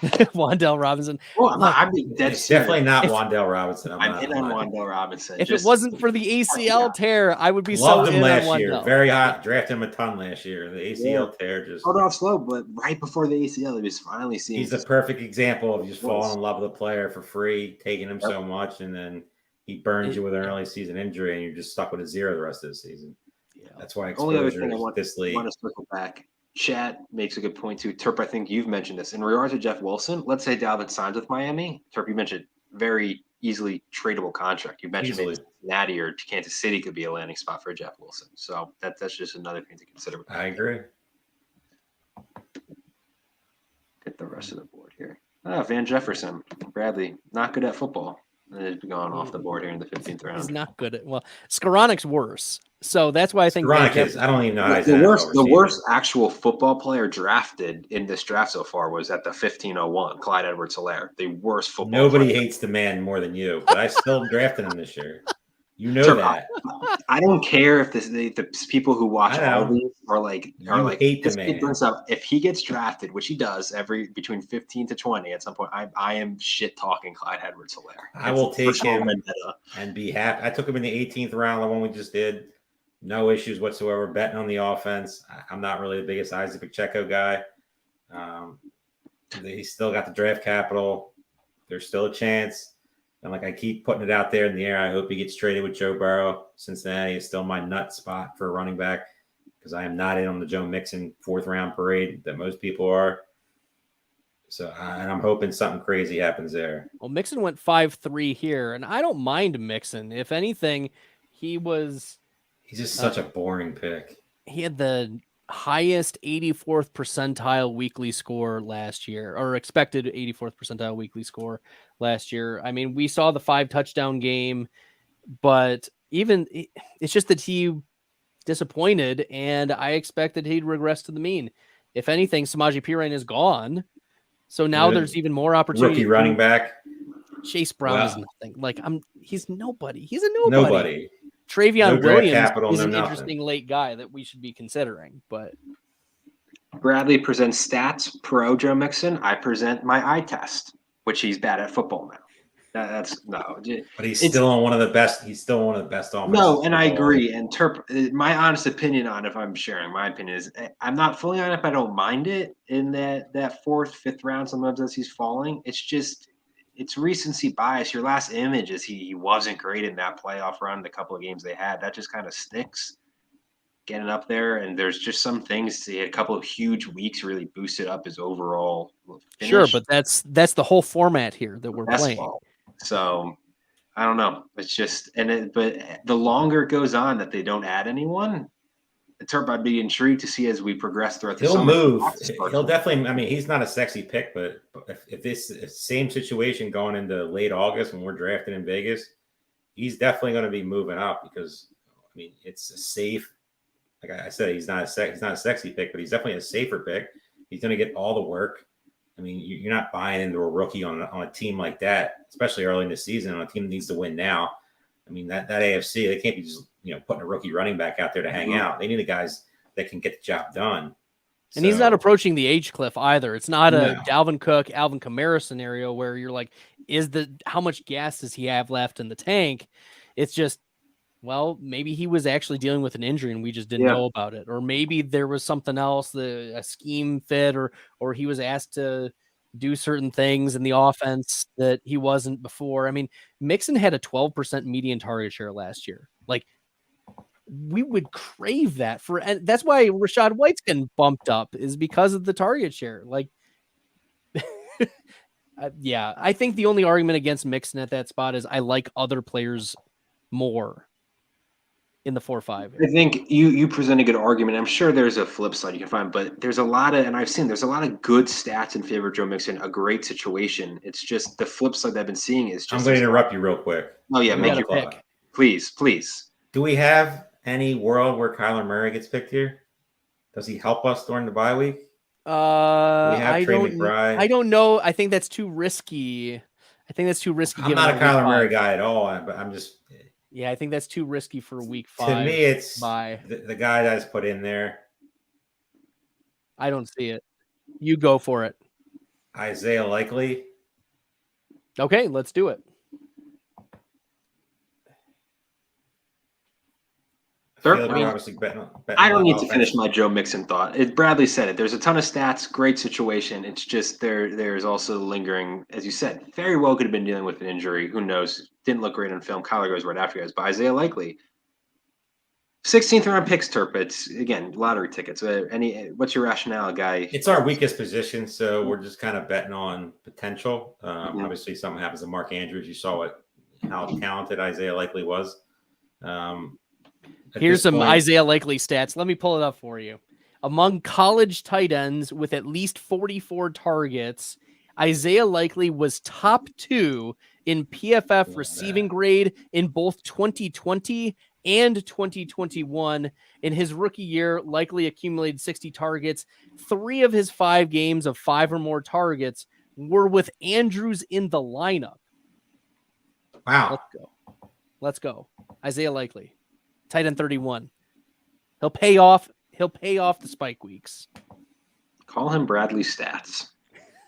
Wan'Dale Robinson. Well, it's definitely not Wan'Dale Robinson. I'm in on Wan'Dale Robinson. If it wasn't for the ACL tear, I would be loved so him in last on year. Very hot. Drafted him a ton last year. The ACL tear just hold off slow, but right before the ACL, he was finally seeing. He's the perfect example of just falling in love with a player for free, taking him so much, and then he burns you with an early season injury, and you're just stuck with a 0 the rest of the season. Yeah. That's why exposure only other thing I want this league. I want to circle back. Chat makes a good point too. Terp, I think you've mentioned this. In regards to Jeff Wilson, let's say Dalvin signs with Miami. Terp, you mentioned very easily tradable contract. You mentioned maybe Cincinnati or Kansas City could be a landing spot for Jeff Wilson. So that's just another thing to consider. I agree. Get the rest of the board here. Van Jefferson, Bradley, not good at football. He's gone off the board here in the 15th round. He's not good at Skoranic's worse. So that's why I think Skoranik is. I don't even know how the worst actual football player drafted in this draft so far was at the 1501, Clyde Edwards-Helaire. The worst football Nobody player. hates the man more than you, but I still drafted him this year. You know Sure, that. I don't care if the people who watch I all know. these are like hate the this kid man. brings up, if he gets drafted, which he does between 15 to 20 at some point, I am shit talking Clyde Edwards-Helaire. I will take him vendetta. and be happy. I took him in the 18th round, the one we just did. No issues whatsoever. Betting on the offense. I'm not really the biggest Isaac Pacheco guy. He's still got the draft capital. There's still a chance. And like I keep putting it out there in the air, I hope he gets traded with Joe Burrow. Cincinnati is still my nut spot for a running back because I am not in on the Joe Mixon 4th round parade that most people are. So and I'm hoping something crazy happens there. Well, Mixon went 5-3 here, and I don't mind Mixon. If anything, he's just such a boring pick. He had the highest 84th percentile weekly score last year, or expected 84th percentile weekly score last year. I mean, we saw the 5 touchdown game, but it's just that he disappointed, and I expected he'd regress to the mean. If anything, Samaje Perine is gone, so now there's even more opportunity. Rookie running back Chase Brown is nothing. Like he's nobody. He's a nobody. Nobody. Travion Williams is an interesting late guy that we should be considering, but Bradley presents stats pro Joe Mixon. I present my eye test, which he's bad at football now. That's no, but he's still on one of the best. He's still one of the best offenses. No, and I agree. And my honest opinion on, if I'm sharing my opinion, is I'm not fully on it. But I don't mind it in that 4th, 5th round. Sometimes as he's falling, it's recency bias. Your last image is he wasn't great in that playoff run. The couple of games they had, that just kind of sticks. Getting up there, and there's just some things. A couple of huge weeks really boosted up his overall finish. Sure, but that's the whole format here that we're playing. So I don't know. It's just but the longer it goes on that they don't add anyone, I'd be intrigued to see as we progress throughout the summer. He'll move. He'll definitely. I mean, he's not a sexy pick, but if this same situation going into late August when we're drafting in Vegas, he's definitely going to be moving up because I mean it's a safe. Like I said, he's not a sexy pick, but he's definitely a safer pick. He's going to get all the work. I mean, you're not buying into a rookie on a team like that, especially early in the season on a team that needs to win now. I mean, that AFC, they can't be just putting a rookie running back out there to hang out. They need the guys that can get the job done. And he's not approaching the age cliff either. It's not a Dalvin Cook, Alvin Kamara scenario where you're like, how much gas does he have left in the tank? It's just, well, maybe he was actually dealing with an injury and we just didn't know about it. Or maybe there was something else, a scheme fit, or he was asked to do certain things in the offense that he wasn't before. I mean, Mixon had a 12% median target share last year. Like, we would crave that and that's why Rachaad White's getting bumped up, is because of the target share. Like, I think the only argument against Mixon at that spot is I like other players more in the 4-5. I think you present a good argument. I'm sure there's a flip side you can find, but there's a lot of good stats in favor of Joe Mixon, a great situation. It's just the flip side that I've been seeing is just. I'm going to interrupt you real quick. Oh yeah, make your pick, please. Do we have any world where Kyler Murray gets picked here? Does he help us during the bye week? I don't know. I think that's too risky. I'm not a Kyler Murray guy at all, but I'm just. Yeah, I think that's too risky for week 5. To me, it's the guy that's put in there. I don't see it. You go for it. Isaiah Likely. Okay, let's do it. I don't need to finish my Joe Mixon thought. Bradley said it. There's a ton of stats, great situation. It's just there's also lingering, as you said, very well could have been dealing with an injury. Who knows? Didn't look great on film. Kyler goes right after you guys. But Isaiah Likely, 16th round picks, Terp. It's again lottery tickets. What's your rationale, guy? It's our weakest position, so we're just kind of betting on potential. Obviously, something happens to Mark Andrews. You saw how talented Isaiah Likely was. Here's some Isaiah Likely stats. Let me pull it up for you. Among college tight ends with at least 44 targets, Isaiah Likely was top 2 in PFF receiving grade in both 2020 and 2021. In his rookie year, Likely accumulated 60 targets. 3 of his 5 games of 5 or more targets were with Andrews in the lineup. Wow. Let's go. Let's go. Isaiah Likely, tight end 31. He'll pay off the spike weeks. Call him Bradley Stats.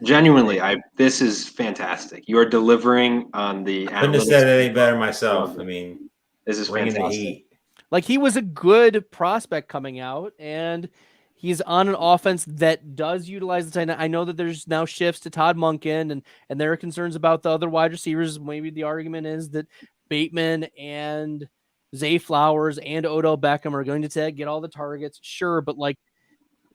Genuinely, this is fantastic. You are delivering on the I couldn't have said it any better myself. I mean, this is bringing fantastic. the heat. Like, he was a good prospect coming out, and he's on an offense that does utilize the tight end. I know that there's now shifts to Todd Monken, and there are concerns about the other wide receivers. Maybe the argument is that Bateman and Zay Flowers and Odell Beckham are going to get all the targets. Sure, but like,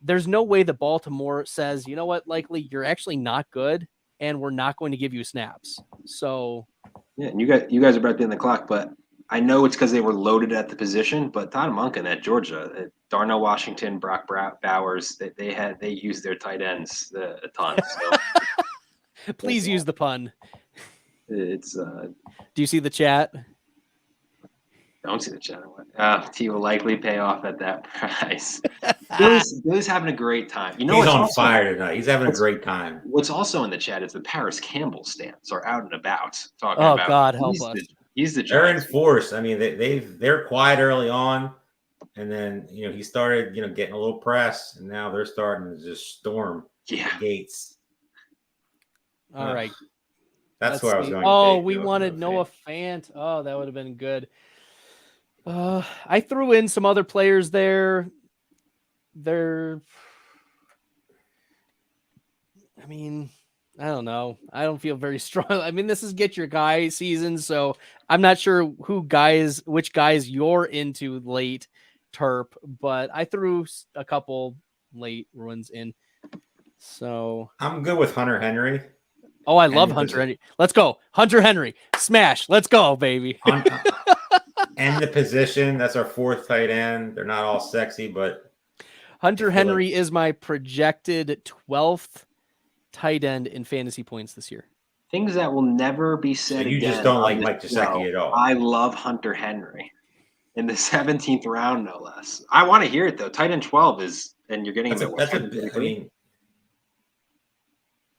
there's no way that Baltimore says, you know what, Likely, you're actually not good, and we're not going to give you snaps. So yeah, and you guys are about to be on the clock, but I know it's because they were loaded at the position. But Todd Monken at Georgia, Darnell Washington, Brock Bowers, they used their tight ends a ton. So please use the pun. It's do you see the chat? Don't see the chat. He will likely pay off at that price. Billy's having a great time. You know, he's on fire tonight. He's having a great time. What's also in the chat is the Paris Campbell stands are out and about talking about. Oh God, help us! He's the they're in force. I mean, they're quiet early on, and then he started getting a little press, and now they're starting to just storm the gates. All right. That's where I was going. Oh, we wanted Noah Fant. Oh, that would have been good. I threw in some other players there. I mean, I don't know. I don't feel very strong. I mean, this is get your guy season, so I'm not sure which guys you're into late, Terp, but I threw a couple late ones in. So I'm good with Hunter Henry. Oh, I love Hunter Henry. Let's go. Hunter Henry. Smash. Let's go, baby. And the position, that's our fourth tight end. They're not all sexy, but Hunter Henry is my projected 12th tight end in fantasy points this year. Things that will never be said again. You just don't like Mike Gesicki at all. I love Hunter Henry in the 17th round, no less. I want to hear it, though. Tight end 12 is, and you're getting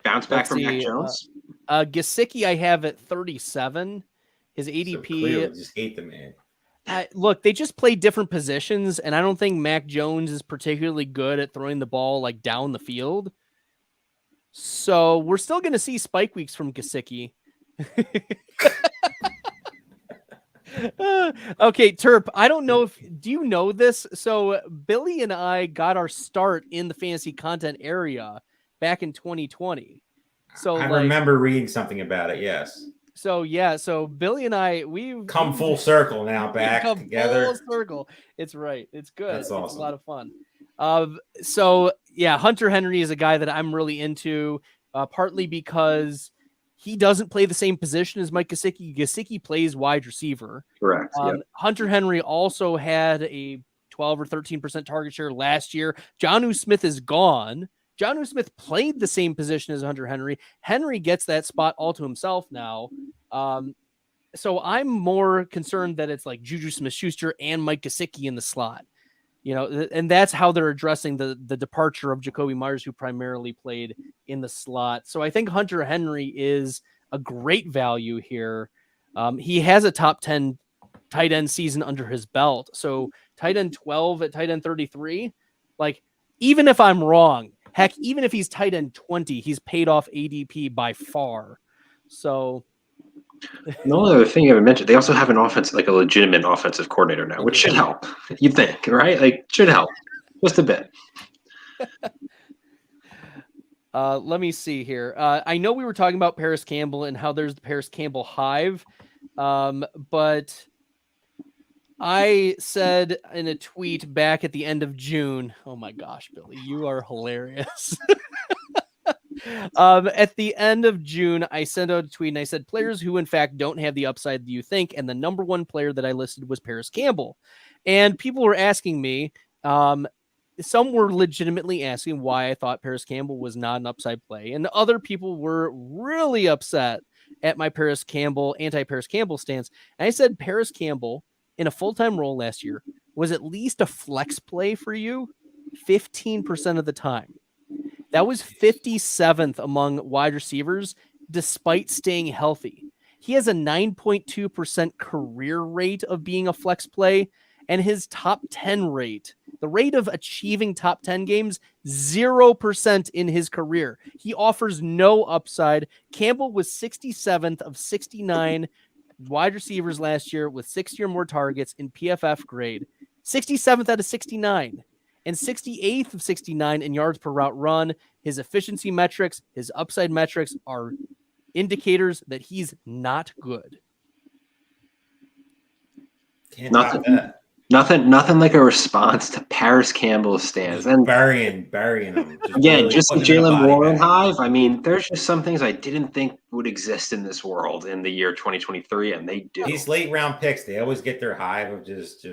bounce back from Mac Jones. Gesicki I have at 37. His ADP. So just hate the man. Look, they just play different positions, and I don't think Mac Jones is particularly good at throwing the ball like down the field. So we're still going to see spike weeks from Gesicki. Okay, Terp, I don't know do you know this? So Billy and I got our start in the fantasy content area back in 2020. So I remember reading something about it. Yes. So Billy and I, we've come full circle now, back together. Full circle. It's right. It's good. That's awesome. It's a lot of fun. Hunter Henry is a guy that I'm really into, partly because he doesn't play the same position as Mike Gesicki. Gesicki plays wide receiver. Correct. Yep. Hunter Henry also had a 12 or 13% target share last year. Jonnu Smith is gone. Jonnu Smith played the same position as Hunter Henry. Henry gets that spot all to himself now. So I'm more concerned that it's like Juju Smith-Schuster and Mike Gesicki in the slot, and that's how they're addressing the departure of Jacoby Myers, who primarily played in the slot. So I think Hunter Henry is a great value here. He has a top 10 tight end season under his belt. So tight end 12 at tight end 33, like, even if I'm wrong, heck, even if he's tight end 20, he's paid off ADP by far. So the only other thing you haven't mentioned, they also have an offense, like a legitimate offensive coordinator now, which should help. You think, right? Like, should help just a bit. Let me see here. I know we were talking about Paris Campbell and how there's the Paris Campbell hive, but I said in a tweet back at the end of June, oh my gosh, Billy, you are hilarious. At the end of June, I sent out a tweet and I said, players who in fact don't have the upside that you think. And the number one player that I listed was Paris Campbell. And people were asking me, some were legitimately asking why I thought Paris Campbell was not an upside play. And other people were really upset at my anti-Paris Campbell stance. And I said, Paris Campbell in a full-time role last year was at least a flex play for you 15% of the time. That was 57th among wide receivers despite staying healthy. He has a 9.2% career rate of being a flex play, and his top 10 rate, the rate of achieving top 10 games, 0% in his career. He offers no upside. Campbell was 67th of 69 wide receivers last year with 60 or more targets in PFF grade. 67th out of 69 and 68th of 69 in yards per route run. His efficiency metrics, his upside metrics are indicators that he's not good. Can't top that. Nothing like a response to Paris Campbell's stands. And burying them. Just like Jalen Warren Hive, I mean, there's just some things I didn't think would exist in this world in the year 2023, and they do. These late round picks, they always get their hive of just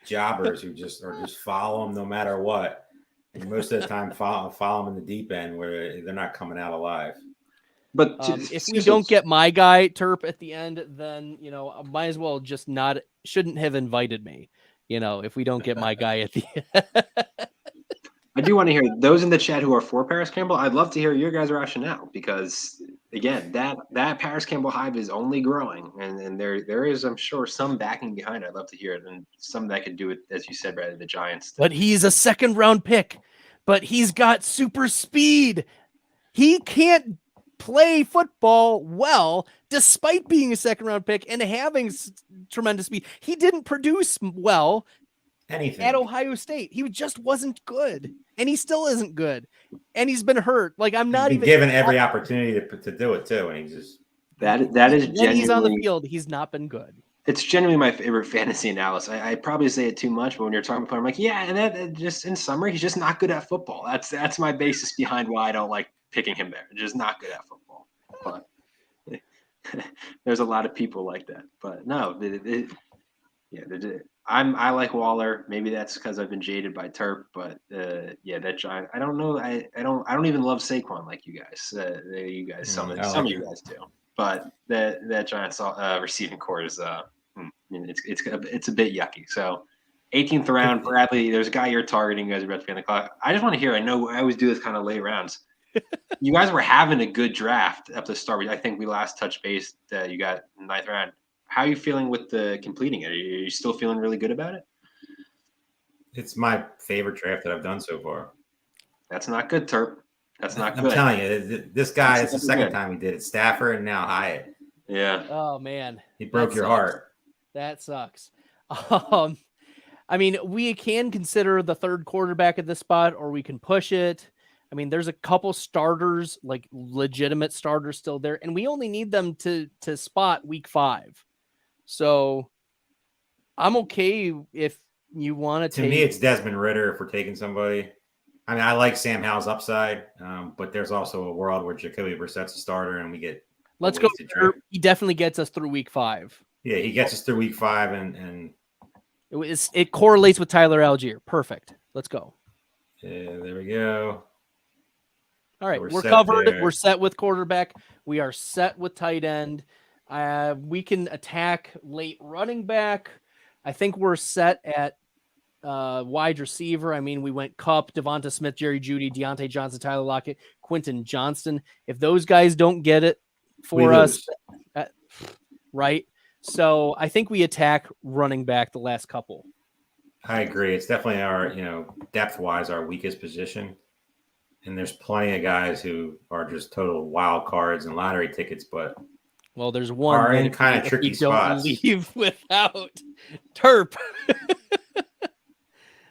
jobbers who just follow them no matter what. And most of the time follow them in the deep end where they're not coming out alive. But if we don't get my guy Terp at the end, then I might as well just shouldn't have invited me. If we don't get my guy at the end. I do want to hear those in the chat who are for Paris Campbell. I'd love to hear your guys' rationale because, again, that Paris Campbell hive is only growing, and there is, I'm sure, some backing behind it. I'd love to hear it, and some that could do it, as you said, rather the Giants. But he's a second-round pick, but he's got super speed. He can't play football well despite being a second-round pick and having tremendous speed. He didn't produce well at Ohio State. He just wasn't good, and he still isn't good, and he's been hurt. Like I'm not even given every opportunity to do it too, and he's just that is genuinely, when he's on the field, he's not been good. It's genuinely my favorite fantasy analysis. I probably say it too much, but when you're talking about, I'm like, yeah, and that just in summary, he's just not good at football. That's my basis behind why I don't like picking him there. Just not good at football. But there's a lot of people like that. But no, I like Waller. Maybe that's because I've been jaded by Terp. But that Giant. I don't know. I don't even love Saquon like you guys. Some of you guys do. But that Giants receiving core is it's a bit yucky. So 18th round, Bradley. There's a guy you're targeting. You guys are about to be on the clock. I just want to hear. I know I always do this kind of late rounds. You guys were having a good draft up to the start. I think we last touched base that you got 9th round. How are you feeling with the completing it? Are you still feeling really good about it? It's my favorite draft that I've done so far. That's not good, Terp. That's not good. I'm telling you, this guy, it's the second time he did it. Stafford and now Hyatt. Yeah. Oh, man. He broke your heart. That sucks. I mean, we can consider the third quarterback at this spot, or we can push it. I mean, there's a couple starters, like legitimate starters still there, and we only need them to spot week 5. So I'm okay if you want to take. To me, it's Desmond Ridder if we're taking somebody. I mean, I like Sam Howell's upside, but there's also a world where Jacoby Brissett's a starter and we get. Let's go. He definitely gets us through week 5. Yeah, he gets us through week 5, and it correlates with Tyler Algier. Perfect. Let's go. Yeah, there we go. All right, we're covered. There. We're set with quarterback. We are set with tight end. We can attack late running back. I think we're set at wide receiver. I mean, we went Kupp, Devonta Smith, Jerry Jeudy, Deontay Johnson, Tyler Lockett, Quentin Johnston. If those guys don't get it for us, right? So I think we attack running back the last couple. I agree. It's definitely our, depth-wise, our weakest position. And there's plenty of guys who are just total wild cards and lottery tickets, but there's one are in kind of tricky spots. Don't leave without Terp.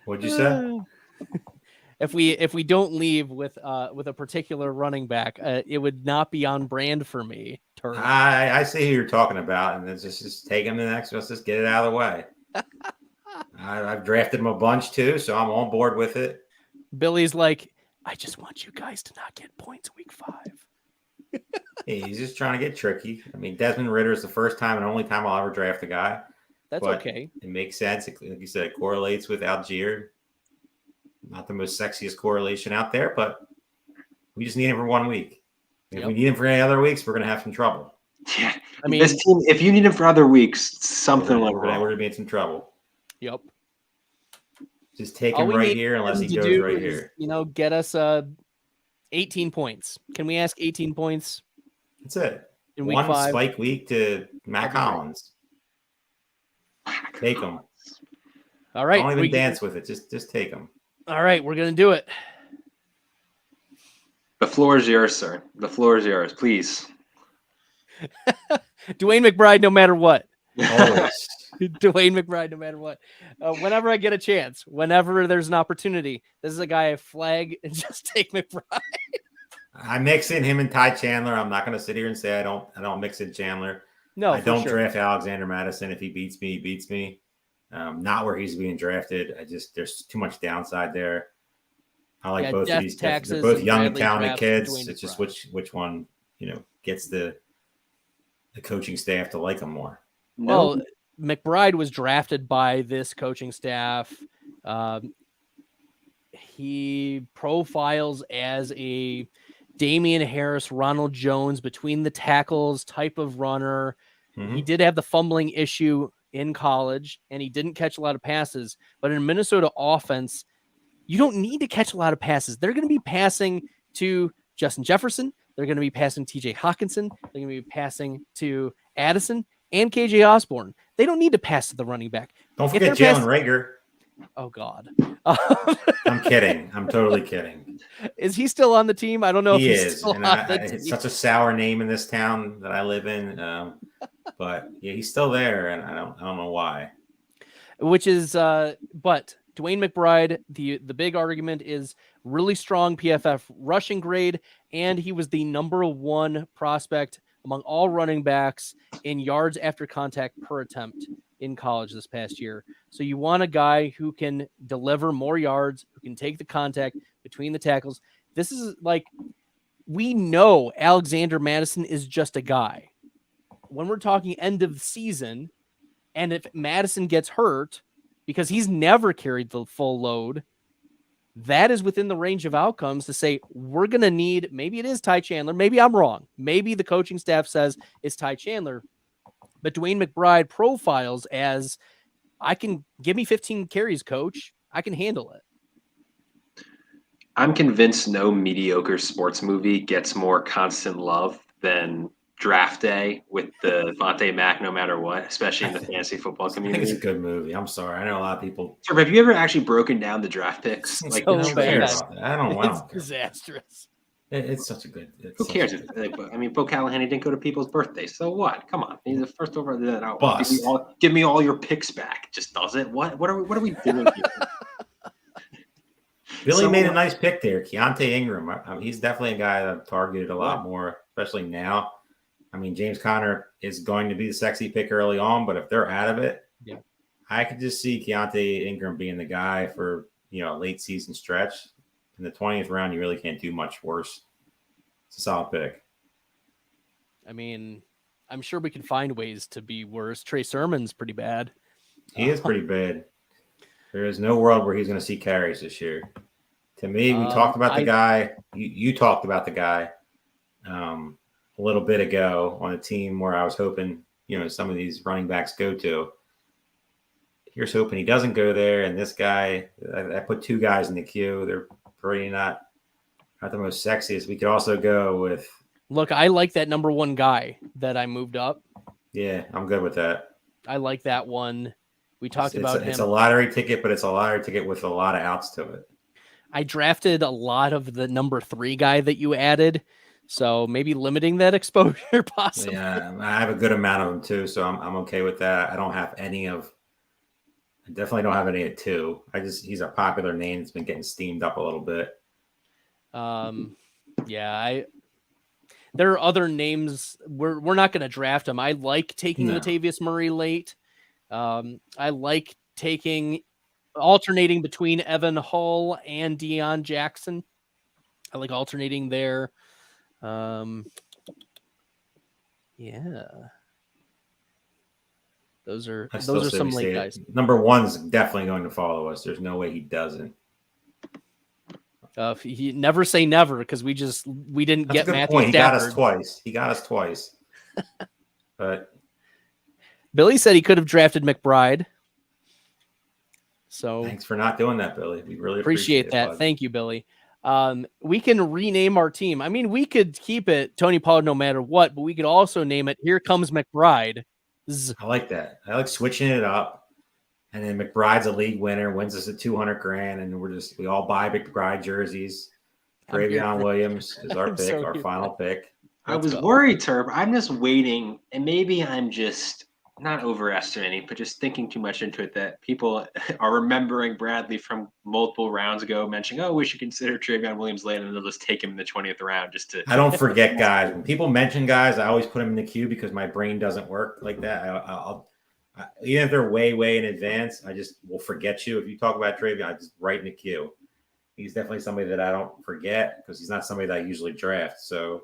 What'd you say? If we don't leave with a particular running back, it would not be on brand for me. Terp. I see who you're talking about, and it's just take him the next. Let's just get it out of the way. I've drafted him a bunch too, so I'm on board with it. Billy's like, I just want you guys to not get points week 5. He's just trying to get tricky. I mean, Desmond Ridder is the first time and only time I'll ever draft a guy. That's okay. It makes sense. Like you said, it correlates with Algier. Not the most sexiest correlation out there, but we just need him for 1 week. If we need him for any other weeks, we're going to have some trouble. Yeah. I mean, this team, if you need him for other weeks, something we're going to be in some trouble. Yep. Just take him right here unless he goes right here. Get us 18 points. Can we ask 18 points? That's it. in week one 5. spike week to Matt Collins. Take him. All right. Don't even dance with it. Just take him. All right. We're going to do it. The floor is yours, sir. The floor is yours. Please. Dwayne McBride, no matter what. Always. Dwayne McBride, no matter what. Whenever I get a chance, whenever there's an opportunity, this is a guy I flag and just take McBride. I mix in him and Ty Chandler. I'm not going to sit here and say I don't mix in Chandler. No, I don't draft Alexander Madison. If he beats me, he beats me. Not where he's being drafted. There's too much downside there. I like both of these. They're both young and talented kids. It's just which one gets the coaching staff to like him more. Well, McBride was drafted by this coaching staff. He profiles as a Damian Harris, Ronald Jones between the tackles type of runner. Mm-hmm. He did have the fumbling issue in college, and he didn't catch a lot of passes. But in Minnesota offense, you don't need to catch a lot of passes. They're going to be passing to Justin Jefferson. They're going to be passing TJ Hawkinson. They're going to be passing to Addison and KJ Osborne. They don't need to pass to the running back. Don't forget Jalen Reagor. Oh, God. I'm kidding. I'm totally kidding. Is he still on the team? I don't know he if he's is. still And on the team. It's such a sour name in this town that I live in. But yeah, he's still there, and I don't know why. Which is, but Dwayne McBride, the big argument is really strong PFF rushing grade, and he was the #1 prospect among all running backs in yards after contact per attempt in college this past year. So you want a guy who can deliver more yards, who can take the contact between the tackles. This is like, we know Alexander Madison is just a guy. When we're talking end of the season, and if Madison gets hurt, because he's never carried the full load, that is within the range of outcomes to say, we're going to need, maybe it is Ty Chandler. Maybe I'm wrong. Maybe the coaching staff says it's Ty Chandler, but Dwayne McBride profiles as, I can give me 15 carries, coach. I can handle it. I'm convinced no mediocre sports movie gets more constant love than Draft Day with the Vontae Mack, no matter what, especially in the fantasy football community. I think it's a good movie. I'm sorry. I know a lot of people. Sir, have you ever actually broken down the draft picks? Like, so I don't it's disastrous. It's such a good. Who cares? I mean, Bo Callahan, he didn't go to people's birthdays. So what? Come on. He's the first over that. Give me all your picks back. Just does it. What are we doing here? Billy made a nice pick there. Keontae Ingram. He's definitely a guy that I've targeted a lot more, especially now. I mean, James Conner is going to be the sexy pick early on, but if they're out of it, I could just see Keontae Ingram being the guy for a late season stretch. In the 20th round, you really can't do much worse. It's a solid pick. I mean, I'm sure we can find ways to be worse. Trey Sermon's pretty bad. He is pretty bad. There is no world where he's going to see carries this year. To me, we talked about the guy. You talked about the guy a little bit ago on a team where I was hoping, some of these running backs go to. Here's hoping he doesn't go there. And this guy, I put 2 guys in the queue. They're pretty not the most sexiest. We could also go with. Look, I like that #1 guy that I moved up. Yeah, I'm good with that. I like that one. We talked about him. It's a lottery ticket, but it's a lottery ticket with a lot of outs to it. I drafted a lot of the #3 guy that you added. So maybe limiting that exposure possibly. Yeah, I have a good amount of them too, so I'm okay with that. I definitely don't have any of 2. He's a popular name that's been getting steamed up a little bit. There are other names. We're not going to draft them. I like taking Latavius Murray late. I like alternating between Evan Hull and Deion Jackson. I like alternating there. Those are some late guys. #1's definitely going to follow us. There's no way he doesn't. He never say never, because we didn't get Matthew Stafford. He got us twice. But Billy said he could have drafted McBride. So thanks for not doing that, Billy. We really appreciate that. Bud. Thank you, Billy. We can rename our team. I mean, we could keep it Tony Pollard no matter what, but we could also name it Here Comes McBride. I like that. I like switching it up. And then McBride's a league winner, wins us at $200,000, and we all buy McBride jerseys. Travion Williams is our pick, our final pick. I was worried, Terp. I'm just waiting, and maybe I'm just not overestimating, but just thinking too much into it, that people are remembering Bradley from multiple rounds ago, mentioning, "Oh, we should consider Travion Williams later," and they'll just take him in the 20th round just to. I don't forget guys. When people mention guys, I always put them in the queue because my brain doesn't work like that. Even if they're way in advance, I just will forget you. If you talk about Travion, I just write in the queue. He's definitely somebody that I don't forget because he's not somebody that I usually draft. So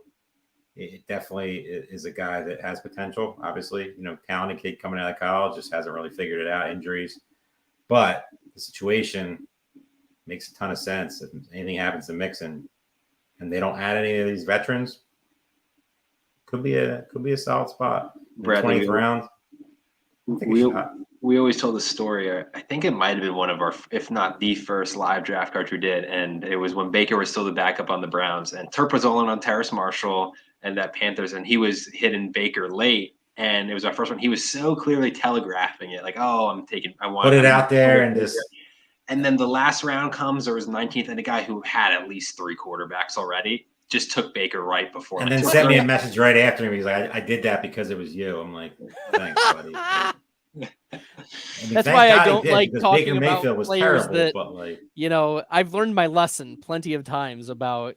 it definitely is a guy that has potential. Obviously, talented kid coming out of college, just hasn't really figured it out, injuries. But the situation makes a ton of sense. If anything happens to Mixon and they don't add any of these veterans, could be a solid spot. Bradley, 20th round. We always told the story. I think it might have been one of our, if not the first live draft cards we did, and it was when Baker was still the backup on the Browns, and Terp was all in on Terrace Marshall and that Panthers, and he was hitting Baker late, and it was our first one. He was so clearly telegraphing it, like, "Oh, I want put it out there," and just. And then the last round comes, or was 19th, and a guy who had at least 3 quarterbacks already just took Baker right before. And then sent me a message right after him. He's like, I did that because it was you. I'm like, thanks, buddy. That's why I don't like talking about Mayfield was players terrible, that, I've learned my lesson plenty of times about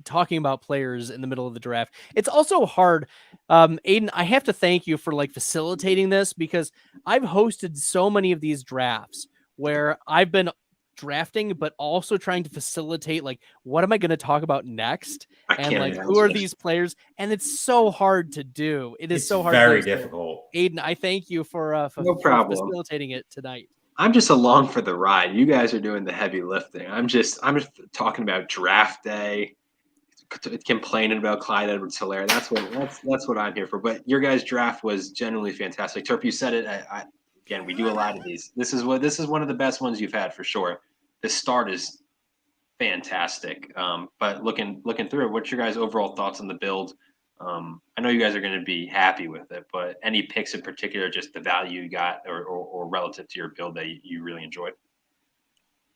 talking about players in the middle of the draft. It's also hard. Aidan, I have to thank you for facilitating this, because I've hosted so many of these drafts where I've been drafting, but also trying to facilitate, what am I going to talk about next? And who are these players? And it's so hard to do. It's so hard. Very difficult. Aidan, I thank you for no problem facilitating it tonight. I'm just along for the ride. You guys are doing the heavy lifting. I'm just talking about draft day, complaining about Clyde Edwards-Helaire. That's what I'm here for. But your guys' draft was genuinely fantastic. Terp, you said it. Again, we do a lot of these. This is one of the best ones you've had for sure. The start is fantastic. But looking through it, what's your guys' overall thoughts on the build? I know you guys are going to be happy with it, but any picks in particular, just the value you got or relative to your build that you really enjoyed?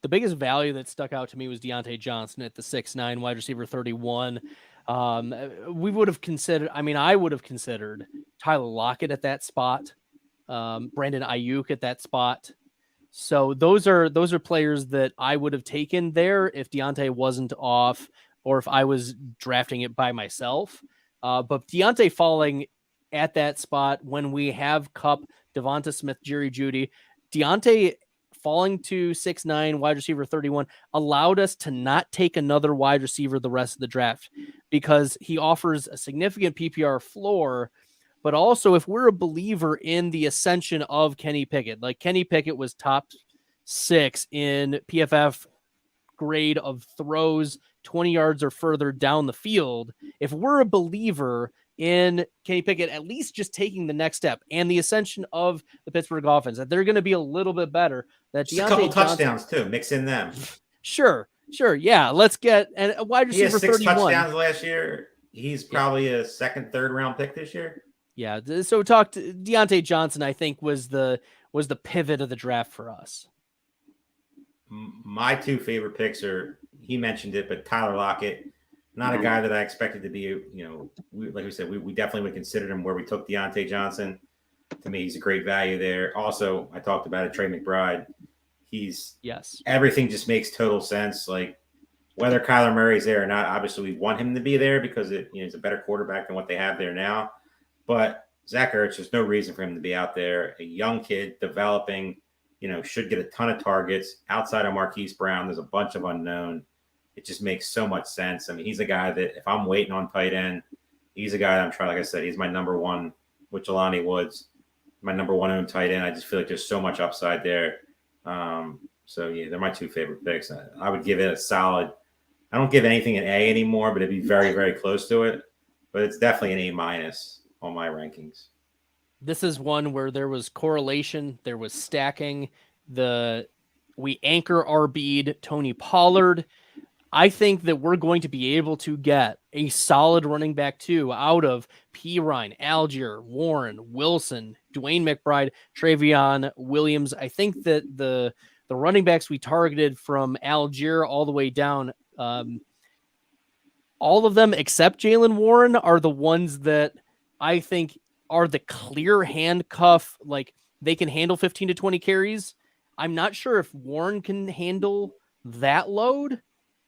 The biggest value that stuck out to me was Deontay Johnson at the 6'9", wide receiver 31. We would have considered, I would have considered Tyler Lockett at that spot, Brandon Ayuk at that spot. So those are players that I would have taken there if Deontay wasn't off or if I was drafting it by myself. But Deontay falling at that spot when we have Kupp, Devonta Smith, Jerry Jeudy, Deontay falling to 6'9", wide receiver 31 allowed us to not take another wide receiver the rest of the draft, because he offers a significant PPR floor. But also, if we're a believer in the ascension of Kenny Pickett, Kenny Pickett was top 6 in PFF grade of throws 20 yards or further down the field. If we're a believer in Kenny Pickett, at least just taking the next step and the ascension of the Pittsburgh offense, that they're going to be a little bit better. That just a couple touchdowns too, mix in them. Sure. Yeah. Let's get a wide receiver. He has 6 touchdowns last year. He's probably a second, third round pick this year. Yeah. So Deontay Johnson, I think, was the pivot of the draft for us. My 2 favorite picks are, he mentioned it, but Tyler Lockett, not a guy that I expected to be, like we said, we definitely would consider him where we took Deontay Johnson. To me, he's a great value there. Also, I talked about it, Trey McBride. Everything just makes total sense. Whether Kyler Murray's there or not, obviously we want him to be there because he's a better quarterback than what they have there now. But Zach Ertz, there's no reason for him to be out there. A young kid developing, should get a ton of targets. Outside of Marquise Brown, there's a bunch of unknown. It just makes so much sense. He's a guy that if I'm waiting on tight end, he's a guy that I'm trying. Like I said, he's my number one with Jelani Woods, my number one own tight end. I just feel like there's so much upside there. So yeah, they're my 2 favorite picks. I would give it a solid. I don't give anything an A anymore, but it'd be very, very close to it. But it's definitely an A- on my rankings. This is one where there was correlation, there was stacking. We anchor RB'd Tony Pollard. I think that we're going to be able to get a solid running back too out of Pirine, Algier, Warren, Wilson, Dwayne McBride, Travion Williams. I think that the running backs we targeted from Algier all the way down, all of them except Jalen Warren are the ones that I think are the clear handcuff. Like they can handle 15 to 20 carries. I'm not sure if Warren can handle that load.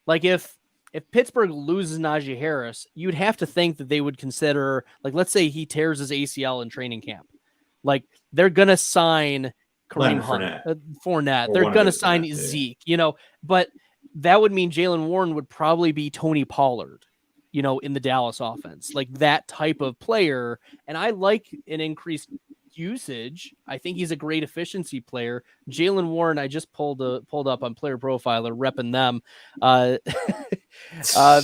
Like if Pittsburgh loses Najee Harris, you'd have to think that they would consider, like, let's say he tears his ACL in training camp. Like they're going to sign Kareem Hunt, Fournette. They're going to sign Zeke, but that would mean Jalen Warren would probably be Tony Pollard, in the Dallas offense, like that type of player. And I like an increased usage. I think he's a great efficiency player. Jalen Warren, I just pulled up on Player Profiler, repping them.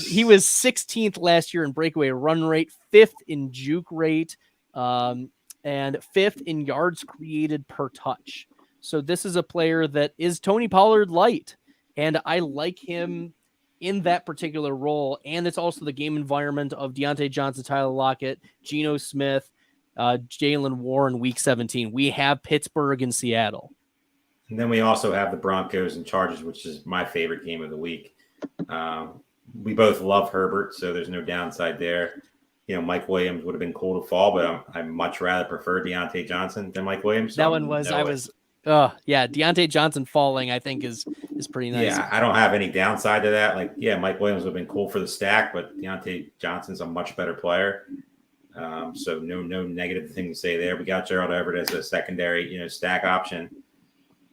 He was 16th last year in breakaway run rate, 5th in juke rate, and 5th in yards created per touch. So this is a player that is Tony Pollard light, and I like him in that particular role. And it's also the game environment of Deontay Johnson, Tyler Lockett, Geno Smith, Jalen Warren, week 17. We have Pittsburgh and Seattle. And then we also have the Broncos and Chargers, which is my favorite game of the week. We both love Herbert, so there's no downside there. Mike Williams would have been cool to fall, but I much rather prefer Deontay Johnson than Mike Williams. So Deontay Johnson falling, I think is pretty nice. Yeah, I don't have any downside to that. Like, yeah, Mike Williams would have been cool for the stack, but Deontay Johnson's a much better player. So no negative thing to say there. We got Gerald Everett as a secondary, stack option.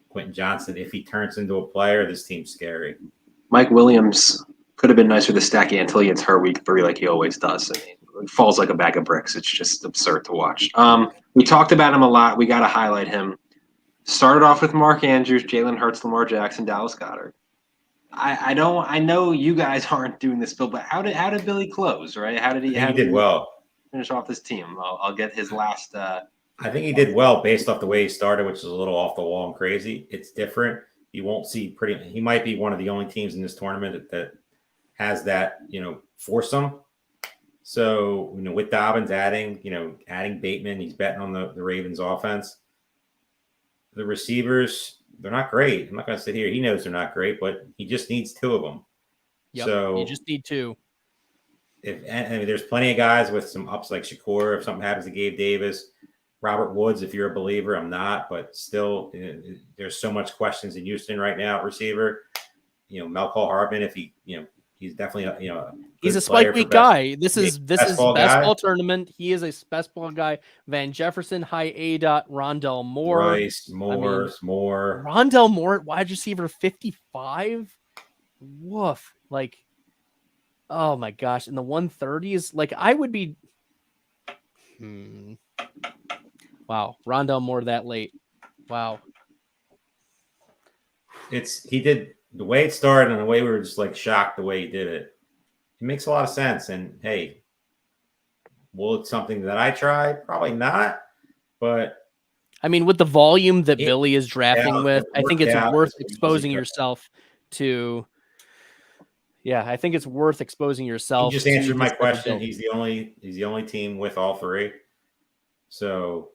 Quentin Johnson, if he turns into a player, this team's scary. Mike Williams could have been nicer to stack until he gets hurt week 3 like he always does. I mean, it falls like a bag of bricks. It's just absurd to watch. We talked about him a lot. We got to highlight him. Started off with Mark Andrews, Jalen Hurts, Lamar Jackson, Dallas Goedert. I know you guys aren't doing this, Bill, but how did Billy close, right? He did well. Finish off this team. I'll get his last. I think he did well based off the way he started, which is a little off the wall and crazy. It's different. You won't see he might be one of the only teams in this tournament that has that, foursome. So, with Dobbins adding Bateman, he's betting on the Ravens offense. The receivers, they're not great. I'm not going to sit here. He knows they're not great, but he just needs 2 of them. Yep, so you just need 2. There's plenty of guys with some ups like Shakur, if something happens to Gabe Davis, Robert Woods, if you're a believer, I'm not, but still there's so much questions in Houston right now at receiver. Melcall Hardman, if he's definitely he's a spike week guy. This is best ball tournament. He is a best ball guy. Van Jefferson, high A. Rondell Moore, Rice, Moore. Rondell Moore, wide receiver 55. Woof! Like, oh my gosh! In the 130s, like I would be. Wow, Rondell Moore that late. Wow. He did the way it started and the way we were just like shocked the way he did it. It makes a lot of sense. And hey, it's something that I try? Probably not. But I mean, with the volume that Billy is drafting with, I think it's worth exposing yourself to. Yeah, I think it's worth exposing yourself. You just answered my question. He's the only team with all 3. So,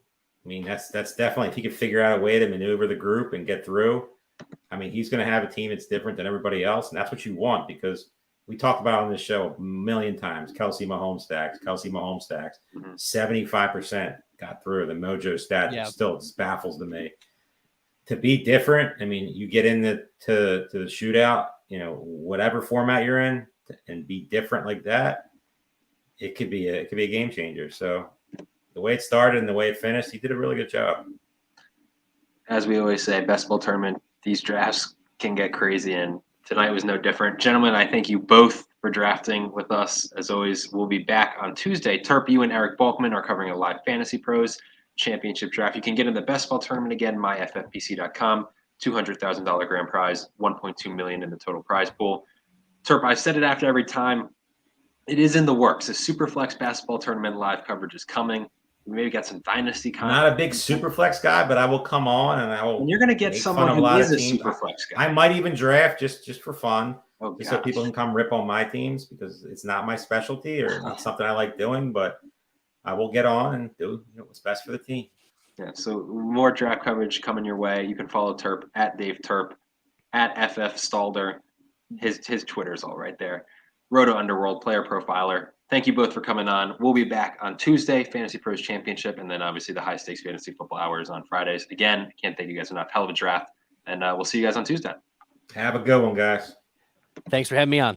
I mean, that's definitely, if he could figure out a way to maneuver the group and get through, I mean, he's going to have a team that's different than everybody else. And that's what you want, because we talked about on this show a million times, Kelsey Mahomes stacks. 75% got through. The Mojo stat still just baffles me. To be different, I mean, you get into the shootout, whatever format you're in, and be different like that, it could be a game changer. So the way it started and the way it finished, he did a really good job. As we always say, best ball tournament, these drafts can get crazy, and tonight was no different. Gentlemen, I thank you both for drafting with us. As always, we'll be back on Tuesday. Terp, you and Eric Balkman are covering a live Fantasy Pros Championship draft. You can get in the best ball tournament again, myffpc.com. $200,000 grand prize, $1.2 million in the total prize pool. Terp, I've said it after every time. It is in the works. The Superflex basketball tournament live coverage is coming. We maybe got some dynasty content. Not a big Superflex guy, but I will come on and I will. And you're going to get someone who is a Superflex guy. I might even draft just for fun. Oh, just so people can come rip on my teams, because it's not my specialty or not something I like doing, but I will get on and do what's best for the team. Yeah, so more draft coverage coming your way. You can follow Terp at Dave Terp, at FF Stalder. His Twitter's all right there. Roto Underworld player profiler. Thank you both for coming on. We'll be back on Tuesday, Fantasy Pros Championship, and then obviously the high stakes fantasy football hours on Fridays. Again, can't thank you guys enough. Hell of a draft, and we'll see you guys on Tuesday. Have a good one, guys. Thanks for having me on.